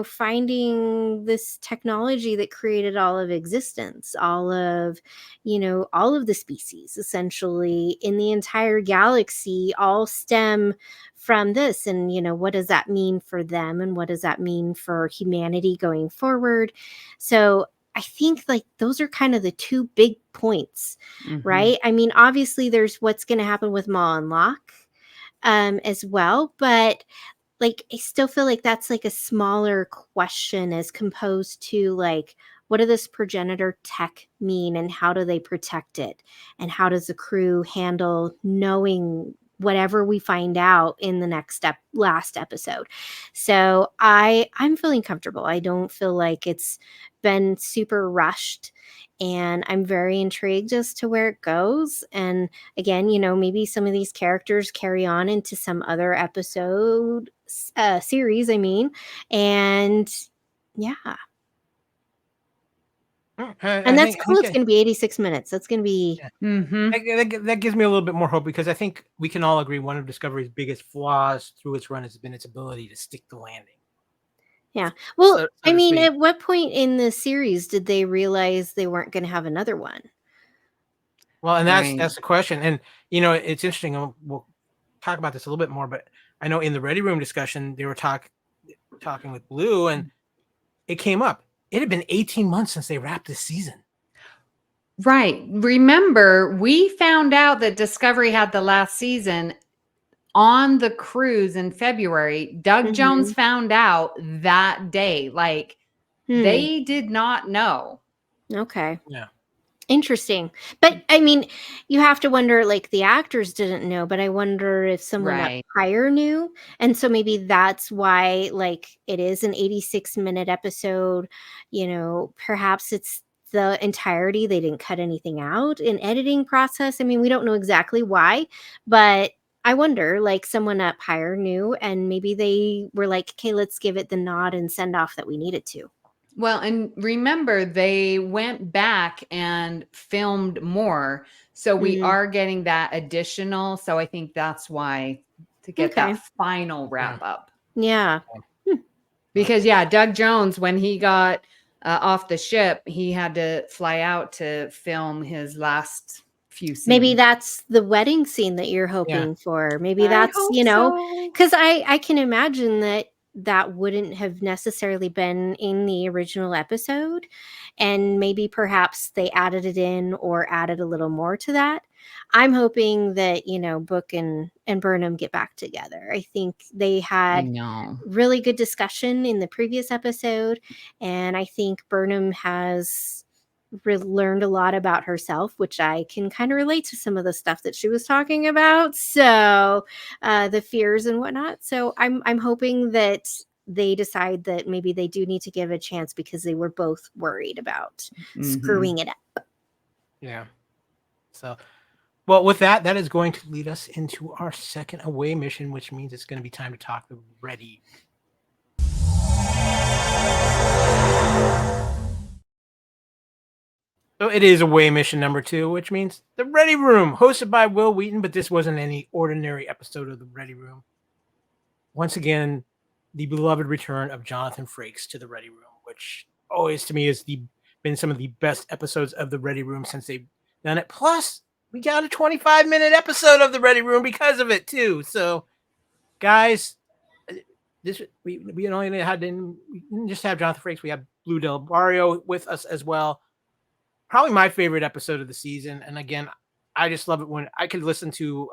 finding this technology that created all of existence, all of the species essentially in the entire galaxy all stem from this. And, what does that mean for them? And what does that mean for humanity going forward? So I think like those are kind of the 2 big points, right? I mean, obviously there's what's going to happen with Maul and Locke as well, but like I still feel like that's like a smaller question as composed to like, what does this progenitor tech mean and how do they protect it? And how does the crew handle knowing whatever we find out in the last episode? So I'm feeling comfortable. I don't feel like it's been super rushed, and I'm very intrigued as to where it goes. And again, maybe some of these characters carry on into some other episode series, and yeah. And that's cool. It's going to be 86 minutes. That's going to be... That gives me a little bit more hope, because I think we can all agree one of Discovery's biggest flaws through its run has been its ability to stick the landing. Yeah. Well, I mean, at what point in the series did they realize they weren't going to have another one? Well, and that's the question. And, it's interesting. We'll talk about this a little bit more, but I know in the Ready Room discussion, they were talking with Blue, and it came up. It had been 18 months since they wrapped this season. Right. Remember, we found out that Discovery had the last season on the cruise in February. Doug Jones found out that day. Like, they did not know. Okay. Yeah. Interesting. But I mean, you have to wonder, like, the actors didn't know, but I wonder if someone up higher knew. And so maybe that's why, like, it is an 86-minute episode. Perhaps it's the entirety. They didn't cut anything out in editing process. I mean, we don't know exactly why, but I wonder, like, someone up higher knew, and maybe they were like, okay, let's give it the nod and send off that we needed to. Well, and remember, they went back and filmed more. So we are getting that additional. So I think that's why, to get that final wrap up. Yeah. Because, Doug Jones, when he got off the ship, he had to fly out to film his last few scenes. Maybe that's the wedding scene that you're hoping for. Maybe that's, because I can imagine that wouldn't have necessarily been in the original episode, and maybe perhaps they added it in or added a little more to that. I'm hoping that, Book and Burnham get back together. I think they had really good discussion in the previous episode, and I think Burnham has learned a lot about herself, which I can kind of relate to some of the stuff that she was talking about. So the fears and whatnot. So I'm hoping that they decide that maybe they do need to give a chance, because they were both worried about screwing it up. Yeah. So, well, with that is going to lead us into our second away mission, which means it's going to be time to talk the Ready. So it is away mission number 2, which means the Ready Room, hosted by Wil Wheaton, but this wasn't any ordinary episode of the Ready Room. Once again, the beloved return of Jonathan Frakes to the Ready Room, which always to me has been some of the best episodes of the Ready Room since they've done it. Plus, we got a 25-minute episode of the Ready Room because of it too. So, guys, we only didn't just have Jonathan Frakes. We have Blue Del Barrio with us as well. Probably my favorite episode of the season. And again, I just love it when I could listen to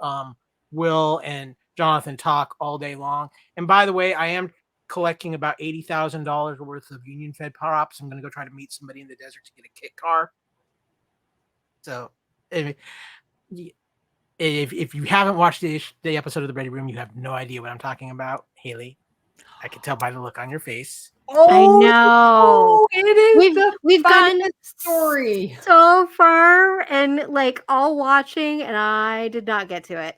Will and Jonathan talk all day long. And by the way, I am collecting about $80,000 worth of Union Fed props. I'm going to go try to meet somebody in the desert to get a kit car. So if you haven't watched the episode of the Ready Room, you have no idea what I'm talking about, Haley. I can tell by the look on your face. I know. It is we've gone story so far and all watching, and I did not get to it.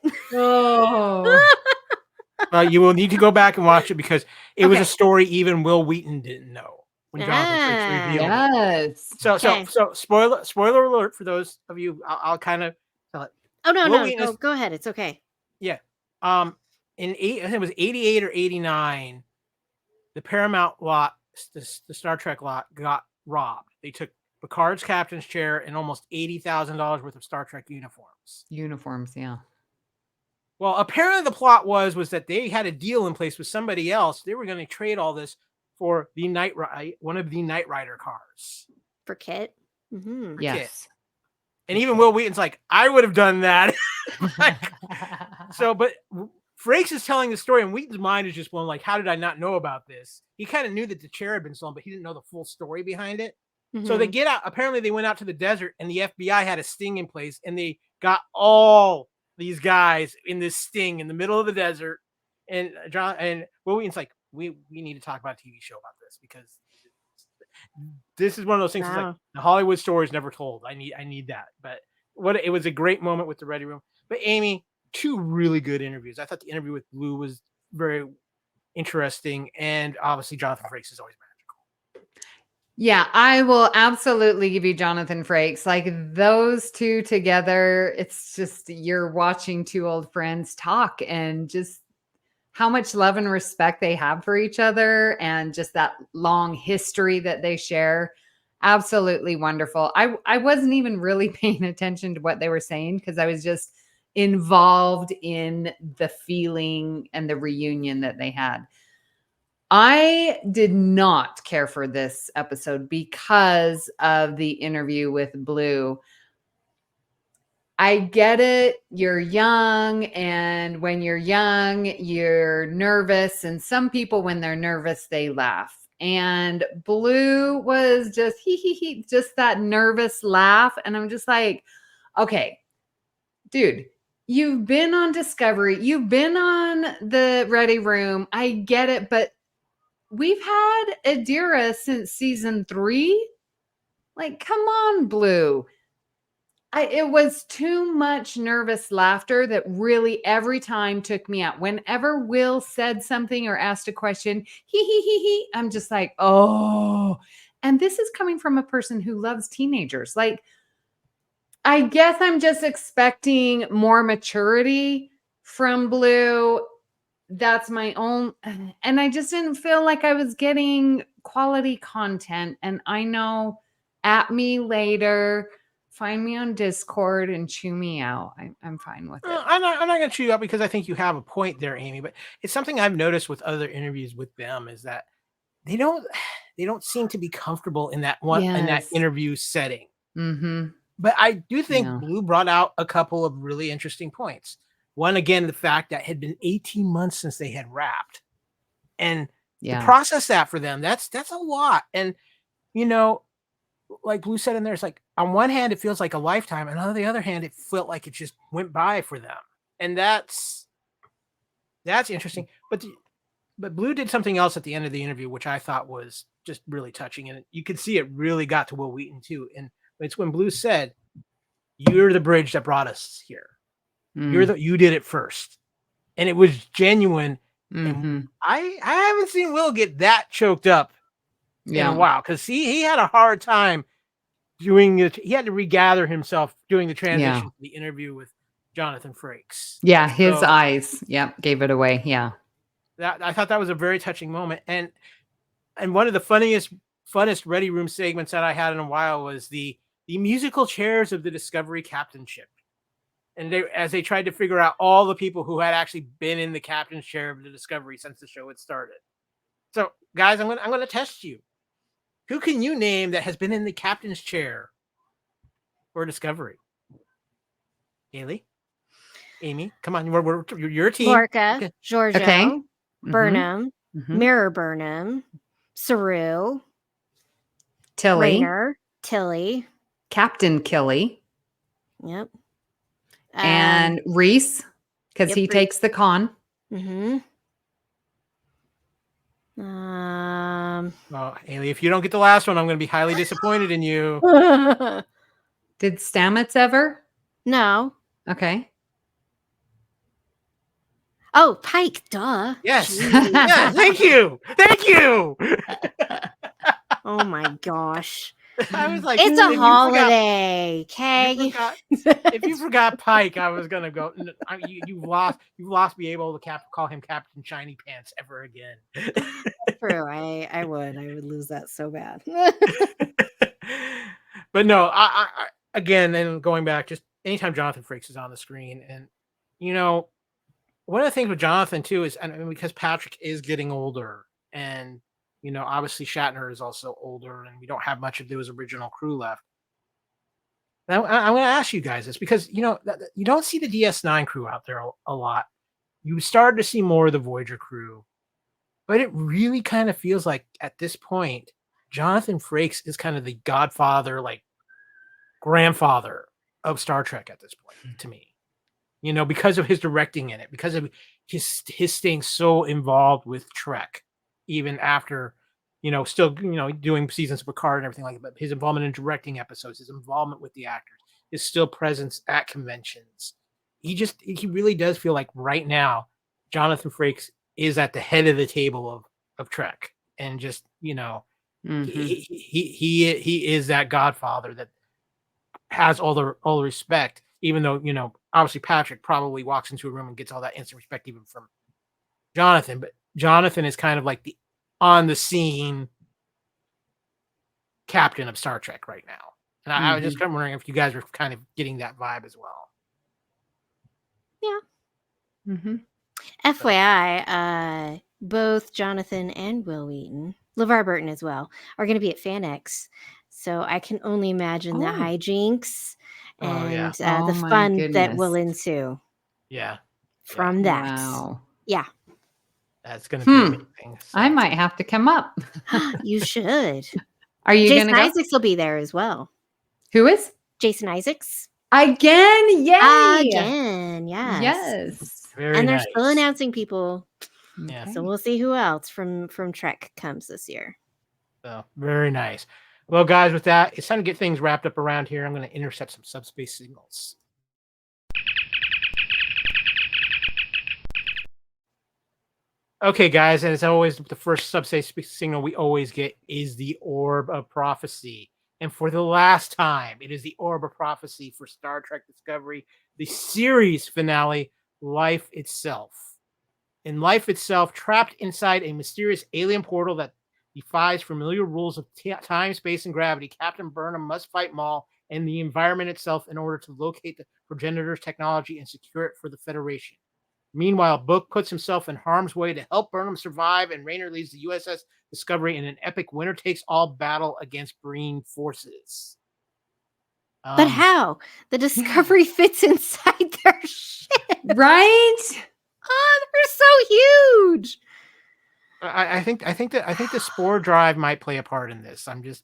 Well, you will need to go back and watch it, because it was a story even Wil Wheaton didn't know when Jonathan Frakes revealed it. So spoiler alert for those of you. I'll kind of tell it. Oh no, go ahead. It's okay. Yeah. I think it was 88 or 89. The Paramount lot, the Star Trek lot, got robbed. They took Picard's captain's chair and almost $80,000 worth of Star Trek uniforms. Yeah. Well, apparently the plot was that they had a deal in place with somebody else. They were going to trade all this for the one of the Knight Rider cars. For Kit? Mm-hmm. Yes. Kit. And even Wil Wheaton's like, I would have done that. But Frakes is telling the story, and Wheaton's mind is just blown. Like, how did I not know about this? He kind of knew that the chair had been stolen, but he didn't know the full story behind it. Mm-hmm. So they get out. Apparently, they went out to the desert, and the FBI had a sting in place, and they got all these guys in this sting in the middle of the desert. And Wil Wheaton's like, we need to talk about a TV show about this, because this is one of those things. Wow. Like the Hollywood story is never told. I need that. But it was a great moment with the Ready Room. But Amy, 2 really good interviews. I thought the interview with Blue was very interesting, and obviously Jonathan Frakes is always magical. Yeah, I will absolutely give you Jonathan Frakes. Like, those 2 together, it's just, you're watching 2 old friends talk, and just how much love and respect they have for each other, and just that long history that they share. Absolutely wonderful. I wasn't even really paying attention to what they were saying, because I was just involved in the feeling and the reunion that they had. I did not care for this episode because of the interview with Blue. I get it. You're young, and when you're young, you're nervous. And some people, when they're nervous, they laugh. And Blue was just just that nervous laugh. And I'm just like, okay, dude, you've been on Discovery. You've been on the Ready Room. I get it. But we've had Adira since season 3. Like, come on, Blue. It was too much nervous laughter that really every time took me out. Whenever Will said something or asked a question, I'm just like, oh. And this is coming from a person who loves teenagers. Like, I guess I'm just expecting more maturity from Blue. That's my own. And I just didn't feel like I was getting quality content. And I know, at me later, find me on Discord and chew me out. I'm fine with it. I'm not going to chew you out because I think you have a point there, Amy. But it's something I've noticed with other interviews with them is that they don't seem to be comfortable in that in that interview setting. Mm-hmm. But I do think Blue brought out a couple of really interesting points. One, again, the fact that it had been 18 months since they had rapped, and to process that for them, that's a lot. And like Blue said in there, it's like on one hand it feels like a lifetime, and on the other hand it felt like it just went by for them, and that's interesting. But Blue did something else at the end of the interview, which I thought was just really touching, and you could see it really got to Wil Wheaton too. And it's when Blue said, "You're the bridge that brought us here. You did it first," and it was genuine. And I haven't seen Will get that choked up in a while, because he had a hard time doing it. He had to regather himself doing the transition to the interview with Jonathan Frakes. Yeah, his eyes, gave it away. Yeah, I thought that was a very touching moment, and one of the funnest Ready Room segments that I had in a while was the musical chairs of the Discovery captainship. And as they tried to figure out all the people who had actually been in the captain's chair of the Discovery since the show had started. So, guys, I'm going to test you. Who can you name that has been in the captain's chair for Discovery? Haley, Amy, come on, you're your team. Lorca, okay. Giorgio, Burnham, Mirror Burnham, Saru, Tilly, Rainer, Tilly, Captain Killy. Yep. And Reese, because he takes the con. Well, Haley, if you don't get the last one, I'm going to be highly disappointed in you. Did Stamets ever? No. Okay. Oh, Pike, duh. Yes. Yeah, thank you. Oh my gosh. I was like, it's a holiday, okay? If you forgot Pike, I was gonna go. You lost me able to call him Captain Shiny Pants ever again. True, I would lose that so bad. But no, I again, and going back, just anytime Jonathan Frakes is on the screen, and one of the things with Jonathan too is, and because Patrick is getting older, and obviously Shatner is also older, and we don't have much of those original crew left. Now, I'm going to ask you guys this because, you don't see the DS9 crew out there a lot. You started to see more of the Voyager crew, but it really kind of feels like at this point, Jonathan Frakes is kind of the godfather, like grandfather of Star Trek at this point to me, because of his directing in it, because of his staying so involved with Trek. Even after, still, doing seasons of Picard and everything like that, but his involvement in directing episodes, his involvement with the actors, his still presence at conventions. He really does feel like right now, Jonathan Frakes is at the head of the table of Trek, and just, he is that godfather that has all the respect, even though, obviously Patrick probably walks into a room and gets all that instant respect even from Jonathan, but Jonathan is kind of like the on the scene captain of Star Trek right now. And I was just kind of wondering if you guys were kind of getting that vibe as well. Yeah. FYI, both Jonathan and Wil Wheaton, LeVar Burton as well, are going to be at FanX. So I can only imagine the hijinks and the fun that will ensue. Yeah. From that. Wow. Yeah. That's going to be amazing. So. I might have to come up. You should. Are you going to go? Jason Isaacs will be there as well. Who is? Jason Isaacs. Again? Yay! Again, yes. Yes. Very they're still announcing people. Yeah. So we'll see who else from Trek comes this year. So very nice. Well, guys, with that, it's time to get things wrapped up around here. I'm going to intercept some subspace signals. Okay, guys, and as always, the first subspace signal we always get is the Orb of Prophecy. And for the last time, it is the Orb of Prophecy for Star Trek Discovery, the series finale, Life Itself. In Life Itself, trapped inside a mysterious alien portal that defies familiar rules of time, space, and gravity, Captain Burnham must fight Maul and the environment itself in order to locate the progenitor's technology and secure it for the Federation. Meanwhile, Book puts himself in harm's way to help Burnham survive, and Raynor leads the USS Discovery in an epic winner-takes-all battle against Breen forces. But how? The Discovery fits inside their ship. Right? Oh, they're so huge. I think the spore drive might play a part in this. I'm just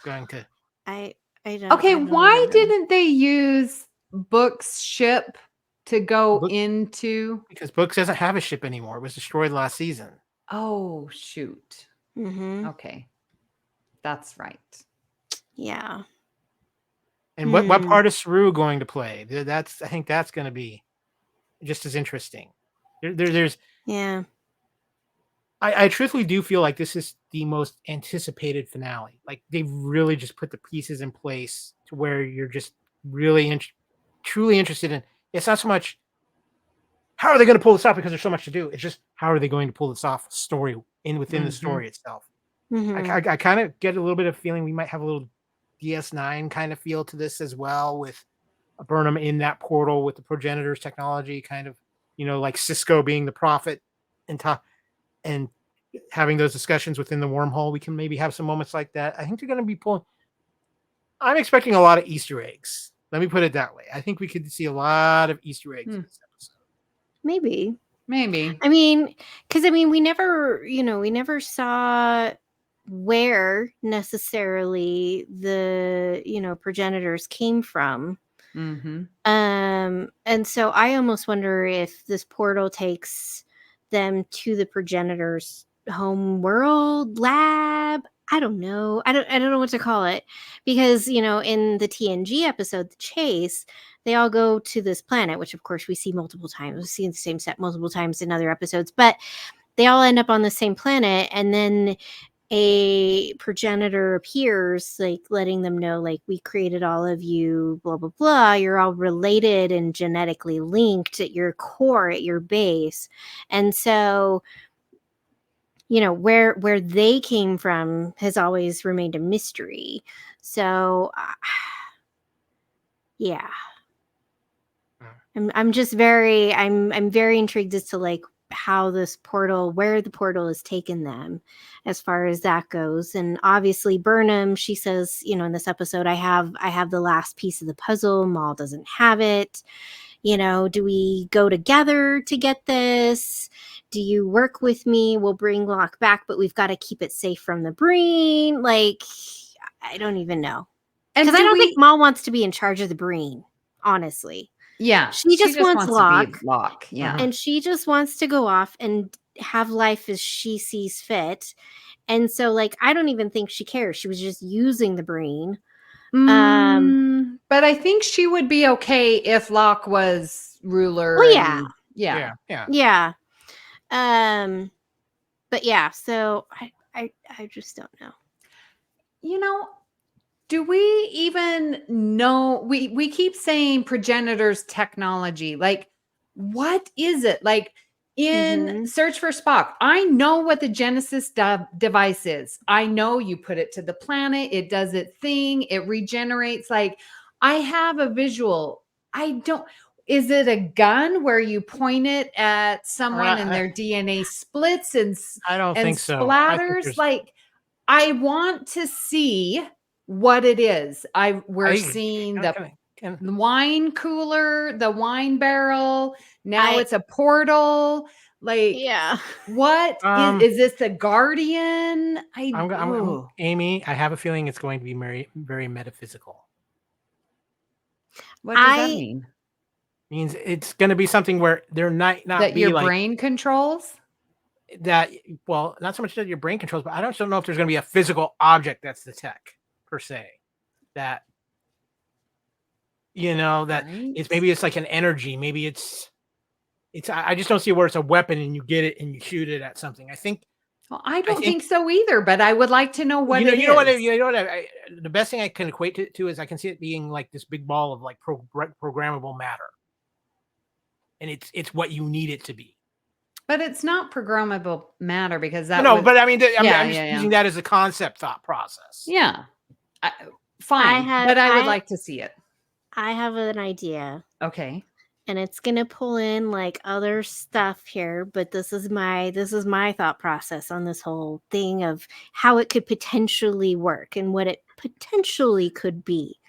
going to. I don't. Okay, why didn't they use Book's ship to go into? Because Book doesn't have a ship anymore. It was destroyed last season. Oh, shoot. Mm-hmm. Okay. That's right. Yeah. And what part is Saru going to play? I think that's going to be just as interesting. There's yeah. I truthfully do feel like this is the most anticipated finale. Like they've really just put the pieces in place to where you're just really truly interested in. It's not so much how are they going to pull this off because there's so much to do. It's just how are they going to pull this off within the story itself. Mm-hmm. I kind of get a little bit of feeling we might have a little DS9 kind of feel to this as well, with Burnham in that portal with the progenitor's technology, kind of, like Cisco being the prophet and having those discussions within the wormhole. We can maybe have some moments like that. I think they're going to be pulling. I'm expecting a lot of Easter eggs. Let me put it that way. I think we could see a lot of Easter eggs in this episode. Maybe. I mean, because we never saw where necessarily the progenitors came from. Mm-hmm. And so I almost wonder if this portal takes them to the progenitors' home world lab. I don't know. I don't know what to call it, because in the TNG episode, The Chase, they all go to this planet, which of course we see multiple times. We've seen the same set multiple times in other episodes, but they all end up on the same planet, and then a progenitor appears, like letting them know, like, we created all of you, blah blah blah, you're all related and genetically linked at your core, at your base. And so where they came from has always remained a mystery. So yeah, I'm just very intrigued as to like how this portal, where the portal has taken them as far as that goes. And obviously Burnham, she says, in this episode, I have the last piece of the puzzle. Maul doesn't have it. Do we go together to get this? Do you work with me? We'll bring Locke back, but we've got to keep it safe from the Breen. Like, I don't even know. Because I don't think Maul wants to be in charge of the Breen, honestly. Yeah, she just wants Locke. Yeah, and she just wants to go off and have life as she sees fit. And so, like, I don't even think she cares. She was just using the Breen. But I think she would be okay if Locke was ruler. Well, yeah. But yeah, so I just don't know. Do we even know? We keep saying progenitors technology. Like, what is it? Like in Search for Spock, I know what the Genesis device is. I know you put it to the planet, it does its thing, it regenerates. Like, I have a visual. Is it a gun where you point it at someone and their DNA splits and I don't think so. Splatters? Like, I want to see what it is. We're seeing the wine cooler, the wine barrel. Now it's a portal. Like, what is this? The Guardian? Amy, I have a feeling it's going to be very, very metaphysical. What does that mean? Means it's going to be something where they're not that be your like, brain controls. That, well, not so much that your brain controls, but I don't know if there's going to be a physical object that's the tech per se. That that maybe it's like an energy. Maybe it's I just don't see where it's a weapon and you get it and you shoot it at something. I think. Well, I don't think so either, but I would like to know what it is. The best thing I can equate it to is I can see it being like this big ball of like programmable matter, and it's what you need it to be. But it's not programmable matter because that. No, but I mean, I'm just using that as a concept thought process. Yeah, fine. But I would like to see it. I have an idea. Okay. And it's gonna pull in like other stuff here, but this is my thought process on this whole thing of how it could potentially work and what it potentially could be.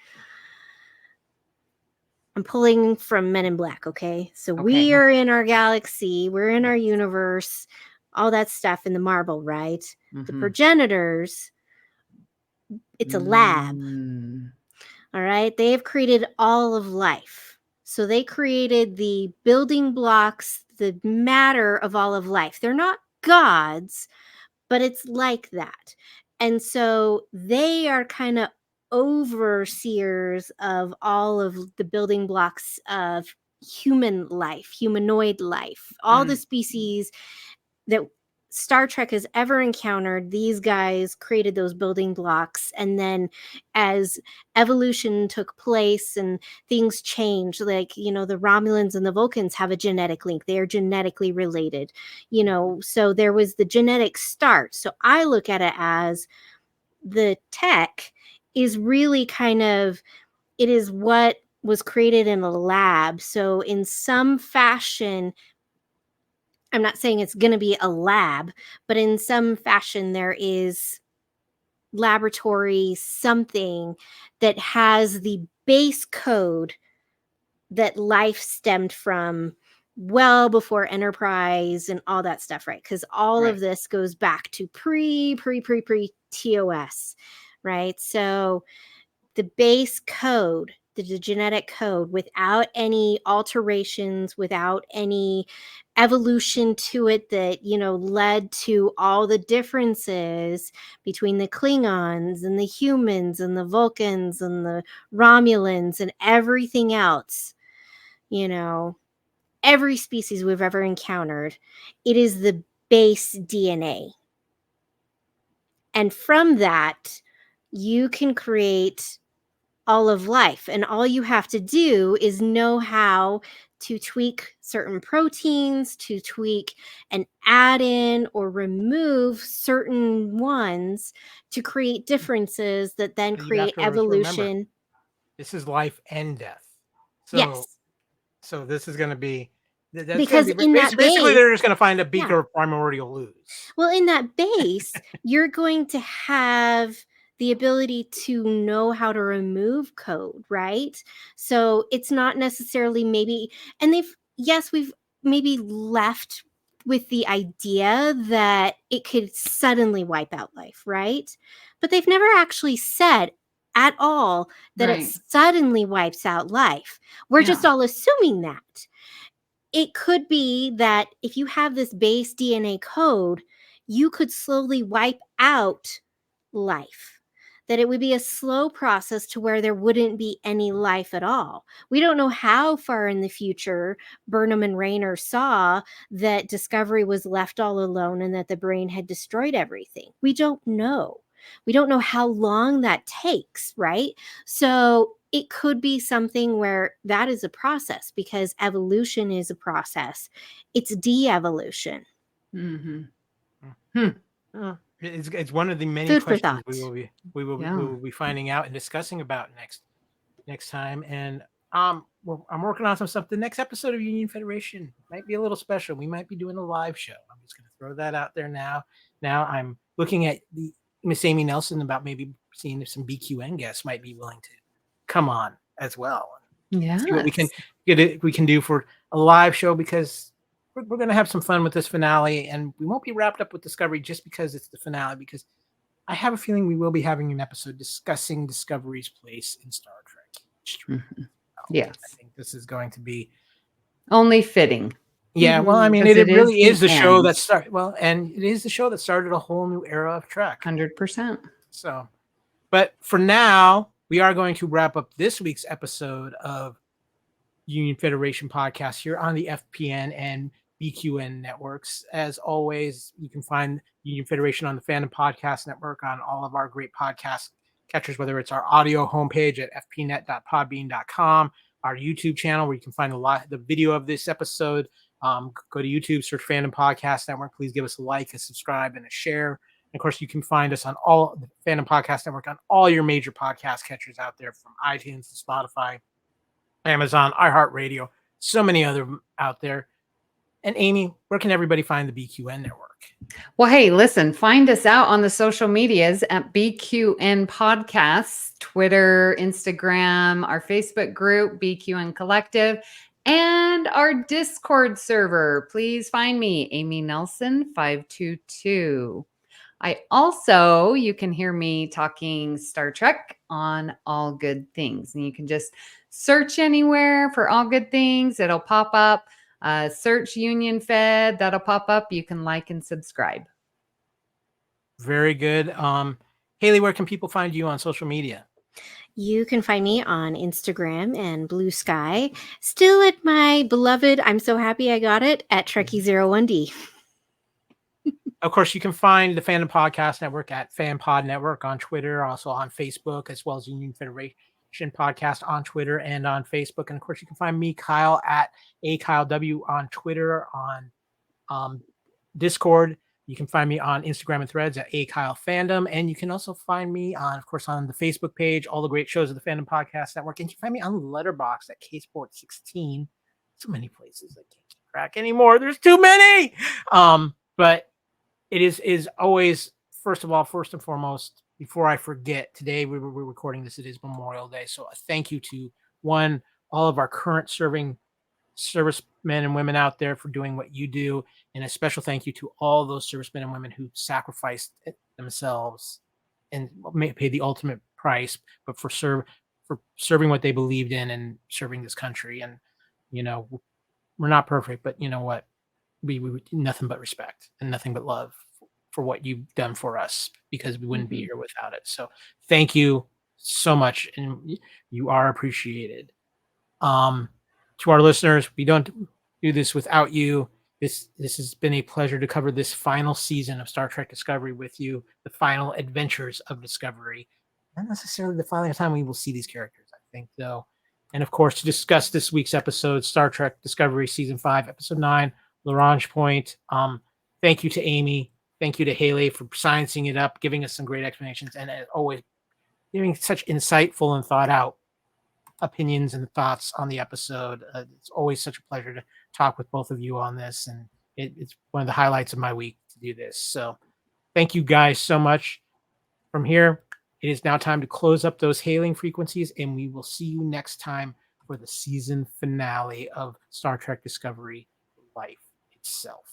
I'm pulling from Men in Black, okay? So we are in our galaxy, we're in our universe, all that stuff in the marble, right? Mm-hmm. The progenitors, it's a lab. All right? They have created all of life. So they created the building blocks, the matter of all of life. They're not gods, but it's like that. And so they are kind of overseers of all of the building blocks of human life, humanoid life, all the species that Star Trek has ever encountered. These guys created those building blocks, and then as evolution took place and things changed, like, the Romulans and the Vulcans have a genetic link. They are genetically related, so there was the genetic start. So I look at it as the tech is really it is what was created in a lab. So in some fashion, I'm not saying it's going to be a lab, but in some fashion, there is laboratory something that has the base code that life stemmed from well before Enterprise and all that stuff, right? Because all of this goes back to pre-TOS, right? So the base code, the genetic code, without any alterations, without any evolution to it that, led to all the differences between the Klingons and the humans and the Vulcans and the Romulans and everything else, every species we've ever encountered, it is the base DNA. And from that, you can create all of life. And all you have to do is know how to tweak certain proteins, to tweak and add in or remove certain ones to create differences that then create evolution. Remember, this is life and death. So, yes. So this is going to be... Because in that basically base, they're just going to find a beaker of primordial ooze. Well, in that base, you're going to have the ability to know how to remove code, right? So it's not necessarily maybe, and we've maybe left with the idea that it could suddenly wipe out life, right? But they've never actually said at all that it suddenly wipes out life. We're just all assuming that. It could be that if you have this base DNA code, you could slowly wipe out life. That it would be a slow process to where there wouldn't be any life at all. We don't know how far in the future Burnham and Raynor saw that Discovery was left all alone and that the brain had destroyed everything. We don't know. We don't know how long that takes, right? So it could be something where that is a process, because evolution is a process. It's de-evolution. It's one of the many Food questions we will be finding out and discussing about next time. And I'm working on some stuff. The next episode of Union Federation might be a little special. We might be doing a live show. I'm just going to throw that out there now. Now I'm looking at the Miss Amy Nelson about maybe seeing if some BQN guests might be willing to come on as well. Yeah, see what we can do for a live show, because we're going to have some fun with this finale, and we won't be wrapped up with Discovery just because it's the finale, because I have a feeling we will be having an episode discussing Discovery's place in Star Trek. Yes. I think this is going to be only fitting. Yeah, well, I mean, it really is the show that started. Well, and it is the show that started a whole new era of Trek. 100%. So, but for now, we are going to wrap up this week's episode of Union Federation podcast here on the FPN and BQN networks. As always, you can find Union Federation on the Fandom Podcast Network on all of our great podcast catchers, whether it's our audio homepage at fpnet.podbean.com, our YouTube channel where you can find the video of this episode. Go to YouTube, search Fandom Podcast Network. Please give us a like, a subscribe, and a share. And of course, you can find us on all the Fandom Podcast Network on all your major podcast catchers out there, from iTunes to Spotify, Amazon, iHeartRadio, so many other out there. And Amy, where can everybody find the BQN network? Well, hey, listen, find us out on the social medias at BQN Podcasts, Twitter, Instagram, our Facebook group, BQN Collective, and our Discord server. Please find me, Amy Nelson 522. You can hear me talking Star Trek on All Good Things. And you can just search anywhere for All Good Things. It'll pop up. Search Union Fed. That'll pop up. You can like and subscribe. Very good. Haley, where can people find you on social media? You can find me on Instagram and Blue Sky. Still at my beloved, I'm so happy I got it, at Trekkie01D. Of course, you can find the Fandom Podcast Network at FanPod Network on Twitter, also on Facebook, as well as Union Federation Podcast on Twitter and on Facebook. And of course, you can find me, Kyle, at AKyleW on Twitter, on Discord. You can find me on Instagram and Threads at AKyleFandom. And you can also find me on, of course, on the Facebook page, all the great shows of the Fandom Podcast Network. And you can find me on Letterboxd at KSport16. So many places I can't keep track anymore. There's too many. But it is always, first and foremost, before I forget, today we're recording this, it is Memorial Day. So a thank you to all of our current serving servicemen and women out there for doing what you do. And a special thank you to all those servicemen and women who sacrificed themselves and may pay the ultimate price, but for serving what they believed in and serving this country. And, we're not perfect, but you know what? We nothing but respect and nothing but love for what you've done for us, because we wouldn't be here without it. So thank you so much. And you are appreciated. To our listeners, we don't do this without you. This has been a pleasure to cover this final season of Star Trek Discovery with you, the final adventures of Discovery. Not necessarily the final time we will see these characters, I think, though. And of course, to discuss this week's episode, Star Trek Discovery Season 5, Episode 9, Lagrange Point. Thank you to Amy. Thank you to Haley for sciencing it up, giving us some great explanations, and as always, giving such insightful and thought out opinions and thoughts on the episode. It's always such a pleasure to talk with both of you on this, and it's one of the highlights of my week to do this. So thank you guys so much. From here, it is now time to close up those hailing frequencies, and we will see you next time for the season finale of Star Trek Discovery, Life Itself.